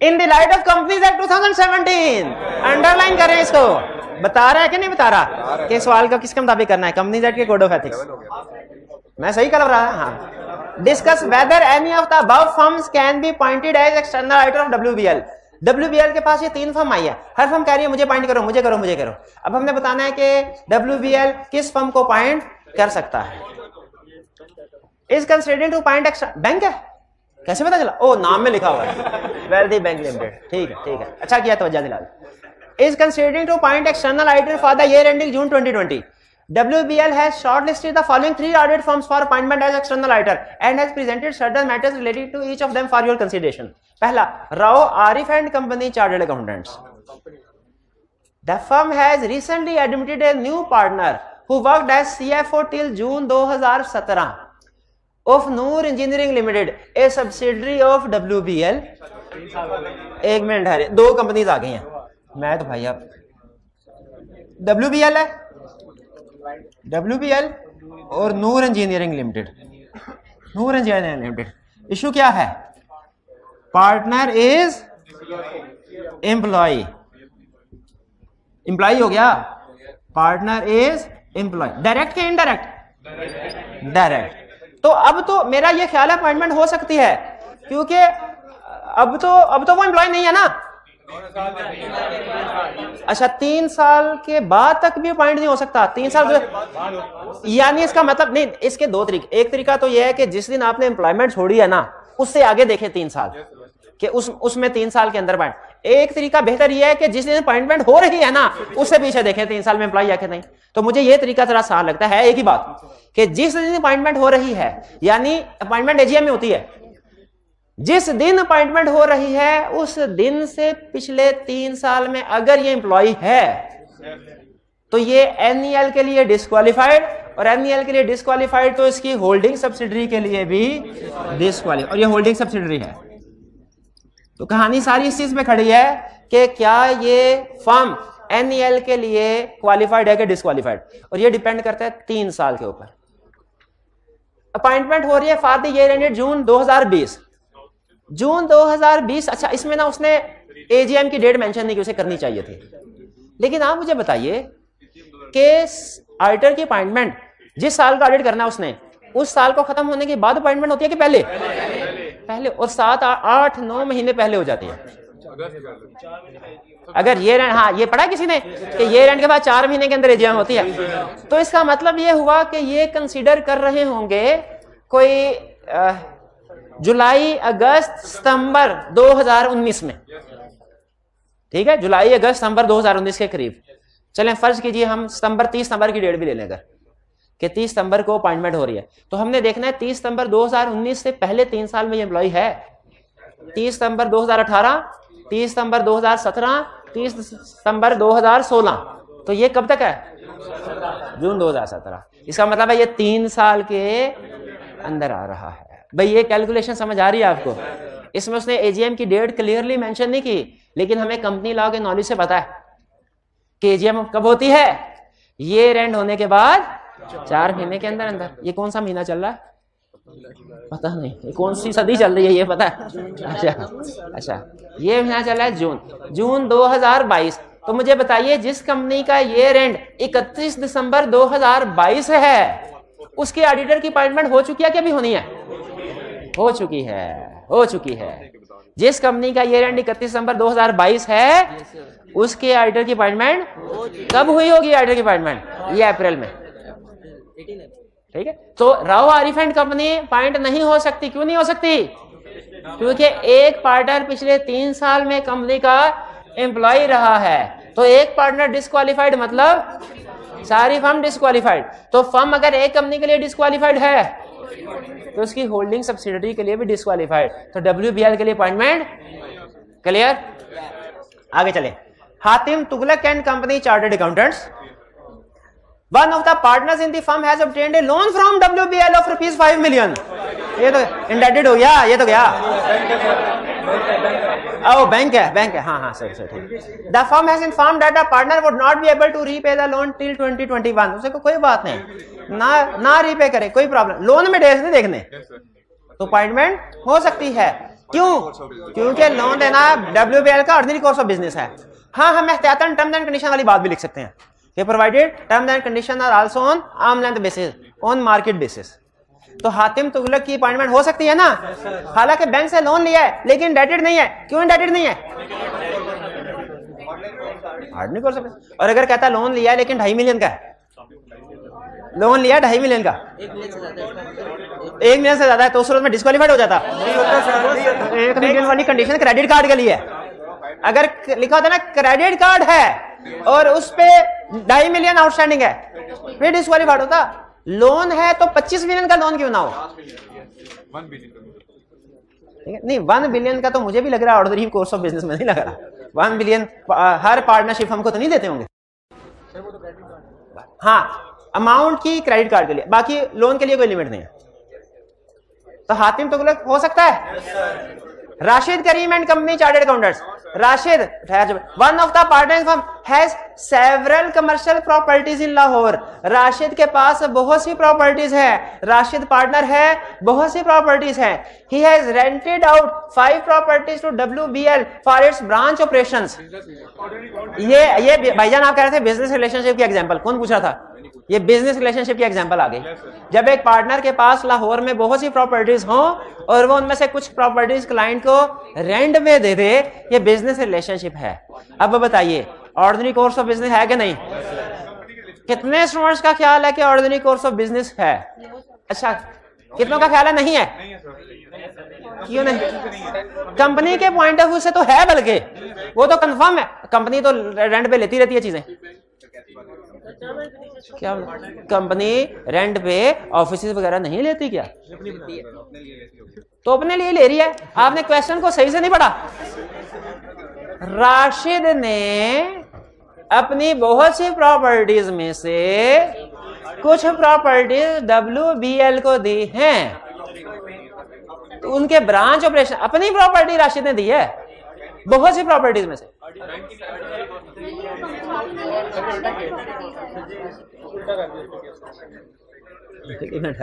in the light of companies act 2017। Underline करें इसको, बता रहा है कि नहीं बता रहा कि सवाल का किसके मुताबिक करना है, कंपनीज एक्ट के कोड ऑफ एथिक्स। मैं सही कर रहा है? हाँ। Discuss whether any of the above firms can be appointed as external auditor of WBL। WBL के पास ये 3 फर्म आई है, हर फर्म कह रही है मुझे अपॉइंट करो, मुझे करो, मुझे करो। अब हमने बताना है कि WBL किस फर्म को अपॉइंट कर सकता है। Is considering to appoint bank है, कैसे पता चला? ओ नाम में लिखा हुआ है वेल्दी बैंक लिमिटेड। ठीक है, अच्छा किया तवज्जो दिला। Is considering to appoint external auditor for the year ending June 2020। WBL has shortlisted the following 3 audit firms for appointment as external auditor and has presented certain matters related to each of them for your consideration. पहला, Rao Arif and Company Chartered Accountants. The firm has recently admitted a new partner who worked as CFO till June 2017 of Noor Engineering Limited, a subsidiary of WBL. एक minute है, 2 companies आ गई हैं। मैं तो भाई अब WBL है, WBL और नूर इंजीनियरिंग लिमिटेड। नूर इंजीनियरिंग लिमिटेड इशू क्या है? पार्टनर इज एम्प्लॉय, एम्प्लॉय हो गया, पार्टनर इज एम्प्लॉय। डायरेक्ट के इनडायरेक्ट? डायरेक्ट। तो अब तो मेरा ये ख्याल है अपॉइंटमेंट हो सकती है, क्योंकि अब तो वो एम्प्लॉय नहीं है ना। अच्छा, 3 साल के बाद तक भी अपॉइंट नहीं हो सकता? 3 साल यानी इसका मतलब नहीं, इसके 2 तरीके। एक तरीका तो यह है कि जिस दिन आपने एम्प्लॉयमेंट छोड़ी है ना, उससे आगे देखें 3 साल कि उसमें 3 साल के अंदर अपॉइंट। एक तरीका बेहतर यह है कि जिस दिन अपॉइंटमेंट हो रही है ना, उससे पीछे देखें 3 साल में एम्प्लॉय है कि नहीं। तो मुझे यह तरीका थोड़ा आसान लगता है। एक ही बात कि जिस दिन अपॉइंटमेंट हो रही है, यानी अपॉइंटमेंट AGM में होती है, जिस दिन अपॉइंटमेंट हो रही है उस दिन से पिछले 3 साल में अगर ये एम्प्लॉय है तो ये NEL के लिए डिस्क्वालिफाइड, और NEL के लिए डिस्क्वालिफाइड तो इसकी होल्डिंग सब्सिडरी के लिए भी डिस्क्वालिफाइड, और ये होल्डिंग सब्सिडरी है। तो कहानी सारी इस चीज पे खड़ी है कि क्या ये फर्म NEL के लिए क्वालिफाइड है कि डिस्क्वालिफाइड, और ये डिपेंड करता है 3 साल के ऊपर। अपॉइंटमेंट हो रही है फॉर द ईयर एंडेड जून 2020। जून 2020। अच्छा, इसमें ना उसने AGM की डेट मेंशन नहीं की, उसे करनी चाहिए थी। लेकिन आप मुझे बताइए कि ऑडिटर की अपॉइंटमेंट जिस साल का ऑडिट करना है उसने, उस साल को खत्म होने के बाद अपॉइंटमेंट होती है कि पहले? पहले। और 7, 8, 9 महीने पहले हो जाती है। अगर ईयर एंड, हाँ ये पढ़ा किसी ने कि ईयर एंड के बाद 4 महीने के अंदर AGM होती है। तो इसका मतलब ये हुआ कि ये कंसीडर कर रहे होंगे कोई जुलाई, अगस्त, सितंबर 2019 में। ठीक है, जुलाई, अगस्त, सितंबर 2019 के करीब। चलें फर्ज कीजिए हम 30 सितंबर की डेट भी ले लें, अगर कि 30 सितंबर को अपॉइंटमेंट हो रही है, तो हमने देखना है 30 सितंबर 2019 से पहले 3 साल में ये एम्प्लॉय है। 30 सितंबर 2018, 30 सितंबर 2017, 30 सितंबर 2016। तो ये कब तक है? जून 2017। इसका मतलब है ये 3 साल के अंदर आ रहा है। भाई ये कैलकुलेशन समझ आ रही है आपको? इसमें उसने AGM की डेट क्लियरली मेंशन नहीं की, लेकिन हमें कंपनी लॉ के नॉलेज से पता है कि AGM कब होती है? ईयर एंड होने के बाद 4 महीने के अंदर अंदर। ये कौन सा महीना चल रहा है? पता नहीं। ये कौन सी सदी चल रही है ये पता है? अच्छा, ये महीना चल रहा है जून 2022। तो मुझे बताइए, जिस कंपनी का ईयर एंड 31 दिसंबर 2022 है, उसके ऑडिटर की अपॉइंटमेंट हो चुकी है कि अभी होनी है? हो चुकी है। जिस कंपनी का ईयर एंड 31 दिसंबर 2022 है, उसके ऑडिटर की अपॉइंटमेंट कब हुई होगी? ऑडिटर की अपॉइंटमेंट ये अप्रैल में। ठीक है, तो Rao Arif and company appoint नहीं हो सकती। क्यों नहीं हो सकती? क्योंकि एक पार्टनर पिछले 3 साल में कंपनी का एम्प्लॉय रहा है। तो एक पार्टनर डिस्क्वालिफाइड मतलब सारी फर्म डिस्क्वालिफाइड। तो फर्म अगर एक कंपनी के लिए डिस्क्वालिफाइड है तो उसकी होल्डिंग सब्सिडियरी के लिए भी डिस्क्वालिफाइड। तो WBL के लिए अपॉइंटमेंट क्लियर। आगे चले। Hatim Tughlaq and company chartered accountants. One of the partners in the firm has obtained a loan from WBL of rupees 5 million. ये तो indebted हो गया, ये तो गया। Oh, बैंक है, हाँ, सही, ठीक। The firm has informed that the partner would not be able to repay the loan till 2021. उसे कोई बात नहीं, ना रीपे करे, कोई प्रॉब्लम। लोन में डेज नहीं देखने, तो अपॉइंटमेंट हो सकती है। क्यों? क्योंकि लोन देना WBL का ऑर्डिनरी कोर्स ऑफ बिजनेस है। हाँ, हम एहतियातन टर्म्स एंड कंडीशन वाली बात भी लिख सकते हैं कि provided terms and condition are also on arm length basis, on market basis. तो हातिम तुगलक की अपॉइंटमेंट हो सकती है ना, हालांकि बैंक से लोन लिया है लेकिन इंडेटेड नहीं है। क्यों इंडेटेड नहीं है? Ordinary course of business. और अगर कहता लोन लिया है लेकिन 2.5 मिलियन का है, लोन लिया 2.5 मिलियन का, 1 मिलियन से ज्यादा है, तो उस सूरत में डिस्क्वालीफाइड हो जाता। 1 मिलियन वाली कंडीशन क्रेडिट कार्ड के लिए है। अगर लिखा होता ना क्रेडिट कार्ड है और उस पे 2.5 मिलियन आउटस्टैंडिंग है, फिर डिस्क्वालीफाइड होता। लोन है तो 25 मिलियन का लोन क्यों ना हो? ठीक है, नहीं 1 बिलियन का तो मुझे भी लग रहा है ऑर्डिनरी कोर्स ऑफ बिजनेस में नहीं लग रहा। 1 बिलियन हर पार्टनरशिप हमको तो नहीं देते होंगे। हाँ, अमाउंट की क्रेडिट कार्ड के लिए, बाकी लोन के लिए कोई लिमिट नहीं है। तो हातिम तुगलक हो सकता है। Rashid Karim and company chartered accountants. Rashid, one of the partner firm has several commercial properties in Lahore. Rashid के पास बहुत सी प्रॉपर्टीज है, राशिद पार्टनर है, बहुत सी प्रॉपर्टीज है। He has rented out 5 properties to WBL for its branch operations. ये भाईजान आप कह रहे थे बिजनेस रिलेशनशिप की एग्जांपल, कौन पूछ रहा था? ये बिजनेस रिलेशनशिप की एग्जांपल आ गई। जब एक पार्टनर के पास लाहौर में बहुत सी प्रॉपर्टीज हों और वो उनमें से कुछ प्रॉपर्टीज क्लाइंट को रेंट में दे दे, ये बिजनेस रिलेशनशिप है। अब बताइए ऑर्डिनरी कोर्स ऑफ बिजनेस है कि नहीं? कितने स्टूडेंट्स का ख्याल है कि ऑर्डिनरी कोर्स ऑफ बिजनेस है? अच्छा, कितनों का ख्याल है नहीं है? क्यों नहीं? कंपनी के पॉइंट ऑफ व्यू से तो है, बल्कि वो तो कंफर्म है। कंपनी तो रेंट पे लेती रहती है चीजें। क्या कंपनी रेंट पे ऑफिस वगैरह नहीं लेती क्या? तो अपने लिए ले रही है। आपने क्वेश्चन को सही से नहीं पढ़ा। राशिद ने अपनी बहुत सी प्रॉपर्टीज में से कुछ प्रॉपर्टीज WBL को दी हैं, तो उनके ब्रांच ऑपरेशन, अपनी प्रॉपर्टी राशिद ने दी है बहुत सी प्रॉपर्टीज में से।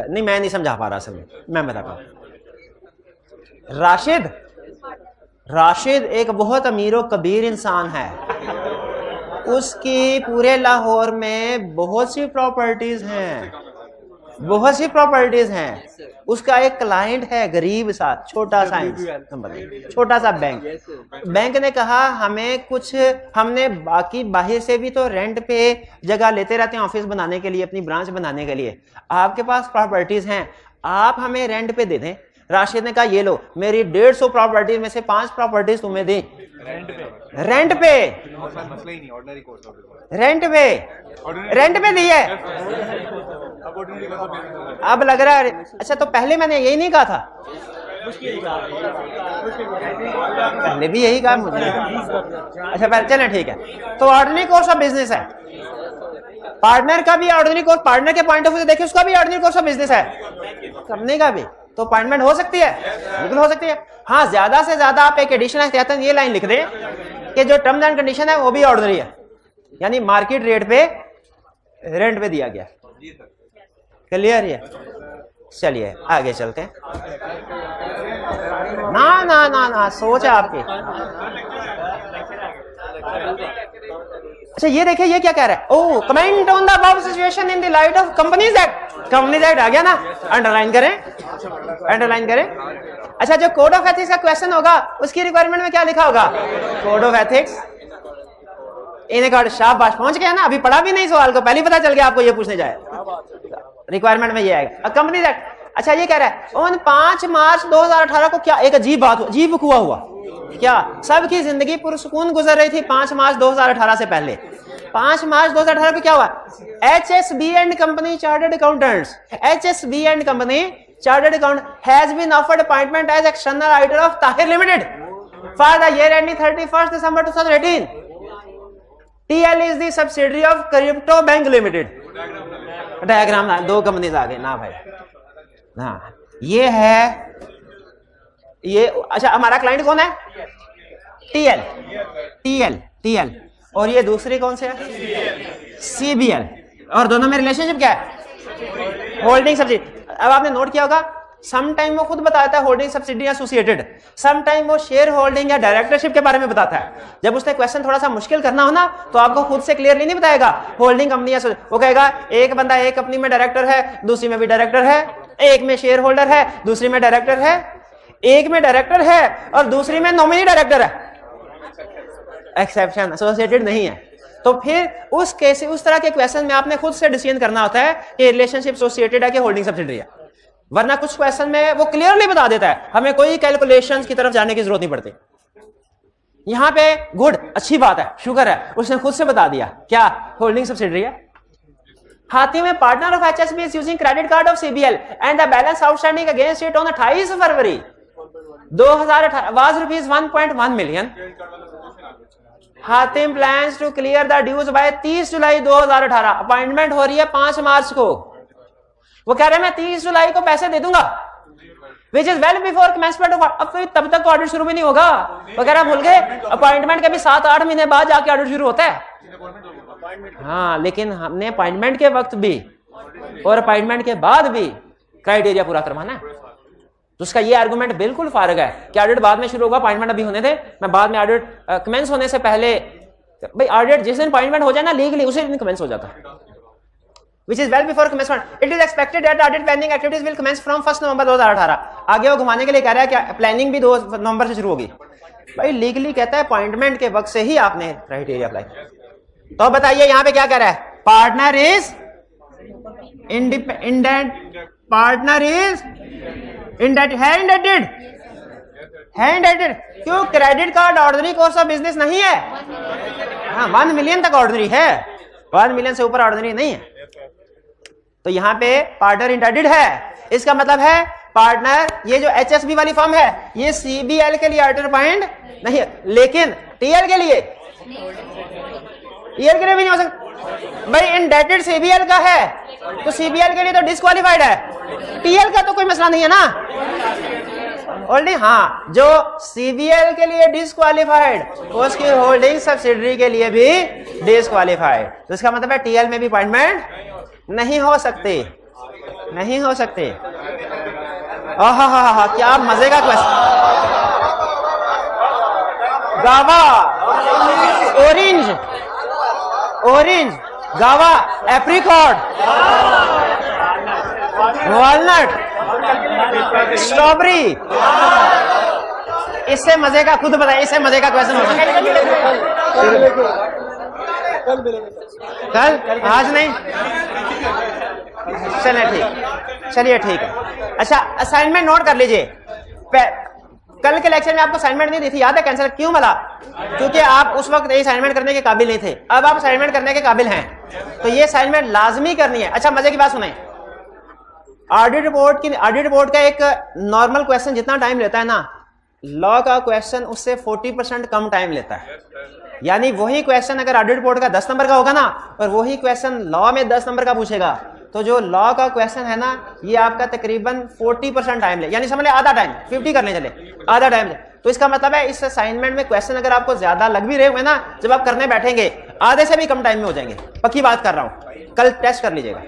नहीं, मैं नहीं समझा पा रहा असल में, मैं बताता हूं। राशिद एक बहुत अमीर कबीर इंसान है। उसकी पूरे लाहौर में बहुत सी प्रॉपर्टीज हैं, उसका एक क्लाइंट है गरीब सा, छोटा सा कंपनी, छोटा सा बैंक ने कहा हमने बाकी बाहर से भी तो रेंट पे जगह लेते रहते हैं ऑफिस बनाने के लिए, अपनी ब्रांच बनाने के लिए। आपके पास प्रॉपर्टीज हैं, आप हमें रेंट पे दे दें। राशिद ने कहा ये लो, मेरी 150 प्रॉपर्टीज में से 5 प्रॉपर्टीज तुम्हें दी रेंट पे दी है। अब लग रहा है अच्छा, तो पहले मैंने यही नहीं कहा था, पहले भी यही कहा मुझे। अच्छा पहले चलें ठीक है। तो ऑर्डिनरी कोर्स ऑफ बिजनेस है, पार्टनर का भी ऑर्डिनरी कोर्स, पार्टनर के पॉइंट ऑफ व्यू से देखिए उसका भी ऑर्डिनरी कोर्स ऑफ बिजनेस है, कंपनी का भी। तो अपॉइंटमेंट हो सकती है, बिल्कुल हो सकती है। हाँ, ज्यादा से ज्यादा आप एक एडिशन एहतियातन ये लाइन लिख दें कि जो टर्म्स एंड कंडीशन है वो भी ऑर्डिनरी है, यानी मार्केट रेट पे रेंट पे दिया गया। क्लियर है? चलिए आगे चलते हैं। ना ना ना ना, सोच है आपकी। अच्छा ये देखिए ये क्या कह रहा है, oh comment on the above situation in the light of companies Act. Companies Act आ गया ना, अंडरलाइन करें। अच्छा जो कोड ऑफ एथिक्स का क्वेश्चन होगा उसकी रिक्वायरमेंट में क्या लिखा होगा? Code of ethics. इन्हें कहा शाबाश, पहुंच गया ना, अभी पढ़ा भी नहीं सवाल को, पहले पता चल गया आपको ये पूछने जाए। रिक्वायरमेंट में ये आएगा कंपनीज एक्ट। अच्छा ये कह रहा है उन 5 मार्च 2018 को क्या एक अजीब हुआ क्या? सबकी जिंदगी पुरसुकून गुजर रही थी 5 मार्च 2018 से पहले। 5 मार्च 2018 को क्या हुआ? HSB and company chartered accountants, HSB and company chartered account has been offered appointment as external auditor of Tahir limited for the year ending 31 December 2018. TL is the subsidiary of Crypto Bank Limited. Diagram ना, 2 companies आ गए ना भाई। हाँ ये है ये। अच्छा हमारा क्लाइंट कौन है? TL, TL, TL. और ये दूसरी कौन से है? सीबीएल। और दोनों में रिलेशनशिप क्या है? Holding subsidy. अब आपने नोट किया होगा सम टाइम वो खुद बताता है holding subsidy associated, some time वो शेयर होल्डिंग या डायरेक्टरशिप के बारे में बताता है। जब उसने क्वेश्चन थोड़ा सा मुश्किल करना हो ना तो आपको खुद से क्लियरली नहीं बताएगा होल्डिंग कंपनी या वो कहेगा एक बंदा एक कंपनी में डायरेक्टर है, दूसरी में भी डायरेक्टर है, एक में शेयर होल्डर है, दूसरी में डायरेक्टर है, एक में डायरेक्टर है और दूसरी में नॉमिनी डायरेक्टर है। एक्सेप्शन एसोसिएटेड नहीं है। तो फिर उस केस उस तरह के क्वेश्चन में आपने खुद से डिसीजन करना होता है कि रिलेशनशिप एसोसिएटेड है कि होल्डिंग सब्सिडियरी है। वरना कुछ क्वेश्चन में वो क्लियरली बता देता है, हमें कोई कैलकुलेशंस की तरफ जाने की जरूरत नहीं पड़ती। यहां पे गुड, अच्छी बात है, शुक्र है उसने खुद से बता दिया क्या होल्डिंग सब्सिडियरी है। हाथी में partner of HSB is using credit card of CBL and the balance outstanding against it on 28 February 2018 was rupees 1.1 million. Hatim plans to clear the dues by 30 July 2018। Appointment हो रही है 5 मार्च को। वो कह रहे हैं मैं 30 जुलाई को पैसे दे दूंगा, which is well before commencement of. अब तो तब तक तो ऑडिट शुरू भी नहीं होगा। वो कह रहा भूल गए अपॉइंटमेंट के भी 7-8 महीने बाद जाके ऑडिट शुरू होता है। हाँ लेकिन हमने अपॉइंटमेंट के वक्त भी और अपॉइंटमेंट के बाद भी क्राइटेरिया पूरा करवाना है। तो उसका ये आर्गुमेंट बिल्कुल फारग है कि ऑडिट बाद में शुरू होगा, अपॉइंटमेंट अभी होने थे, मैं बाद में ऑडिट कमेंस होने से पहले। भाई ऑडिट जिस दिन अपॉइंटमेंट हो जाए ना लीगली उसी दिन कमेंस हो जाता है। Which is well before commencement. It is expected that audit planning activities will commence from 1 नवंबर 2018। आगे वो घुमाने के लिए कह रहा है कि प्लानिंग भी 2 नवंबर से शुरू होगी। भाई लीगली कहता है अपॉइंटमेंट के वक्त से ही आपने क्राइटेरिया अप्लाई। तो बताइए यहाँ पे क्या कह रहा है? Partner is independent, partner is indebted, है इंडेटेड। क्यों? Credit card ordinary course of business नहीं है। हाँ 1 मिलियन तक ऑर्डिनरी है, 1 मिलियन से ऊपर ऑर्डिनरी नहीं है। तो यहां पे पार्टनर इंडेटेड है, इसका मतलब है पार्टनर, ये जो एचएसबी वाली फर्म है ये सीबीएल के लिए ऑडिटर पॉइंट नहीं है, लेकिन टीएल के लिए, टीएल के लिए भी नहीं हो सकता। भाई इंडेटेड सीबीएल का है तो सीबीएल के लिए तो डिस्क्वालीफाइड है, टीएल का तो कोई मसला नहीं है ना होल्डिंग। हाँ जो सीबीएल के लिए डिस्क्वालीफाइड उसकी होल्डिंग सब्सिडियरी के लिए भी डिस्क्वालीफाइड। तो इसका मतलब है टीएल में भी अपॉइंटमेंट नहीं हो सकते, नहीं हो सकते। हा क्या मजे का क्वेश्चन। गावा, ऑरेंज, ऑरेंज, गावा, एप्रिकॉट, वॉलनट, स्ट्रॉबेरी। इससे मजे का खुद बताइए, इससे मजे का क्वेश्चन हो सकता कल, आज नहीं। चलिए ठीक, चलिए ठीक है। अच्छा असाइनमेंट नोट कर लीजिए। कल के लेक्चर में आपको असाइनमेंट नहीं दी थी, याद है? कैंसिल क्यों मिला? क्योंकि आप उस वक्त ये असाइनमेंट करने के काबिल नहीं थे। अब आप असाइनमेंट करने के काबिल हैं तो ये असाइनमेंट लाजमी करनी है। अच्छा मजे की बात सुनाई, ऑडिट रिपोर्ट का एक नॉर्मल क्वेश्चन जितना टाइम लेता है ना, लॉ का क्वेश्चन उससे 40% कम टाइम लेता है। यानी वही क्वेश्चन अगर ऑडिट रिपोर्ट का 10 नंबर का होगा ना और वही क्वेश्चन लॉ में 10 नंबर का पूछेगा तो जो लॉ का क्वेश्चन है ना ये आपका तकरीबन 40% टाइम ले, यानी समझ ले आधा टाइम, 50 करने चले आधा टाइम ले। तो इसका मतलब है इस असाइनमेंट में क्वेश्चन अगर आपको ज्यादा लग भी रहे हुए ना, जब आप करने बैठेंगे आधे से भी कम टाइम में हो जाएंगे। पक्की बात कर रहा हूँ, कल टेस्ट कर लीजिएगा।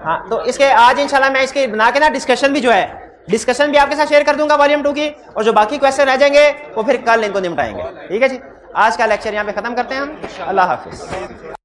हाँ तो इसके आज इंशाल्लाह मैं इसके बना के ना डिस्कशन भी जो है, डिस्कशन भी आपके साथ शेयर कर दूंगा वॉल्यूम 2 की, और जो बाकी क्वेश्चन रह जाएंगे वो फिर कल इनको निपटाएंगे। ठीक है जी, आज का लेक्चर यहाँ पे खत्म करते हैं हम। अल्लाह हाफिज।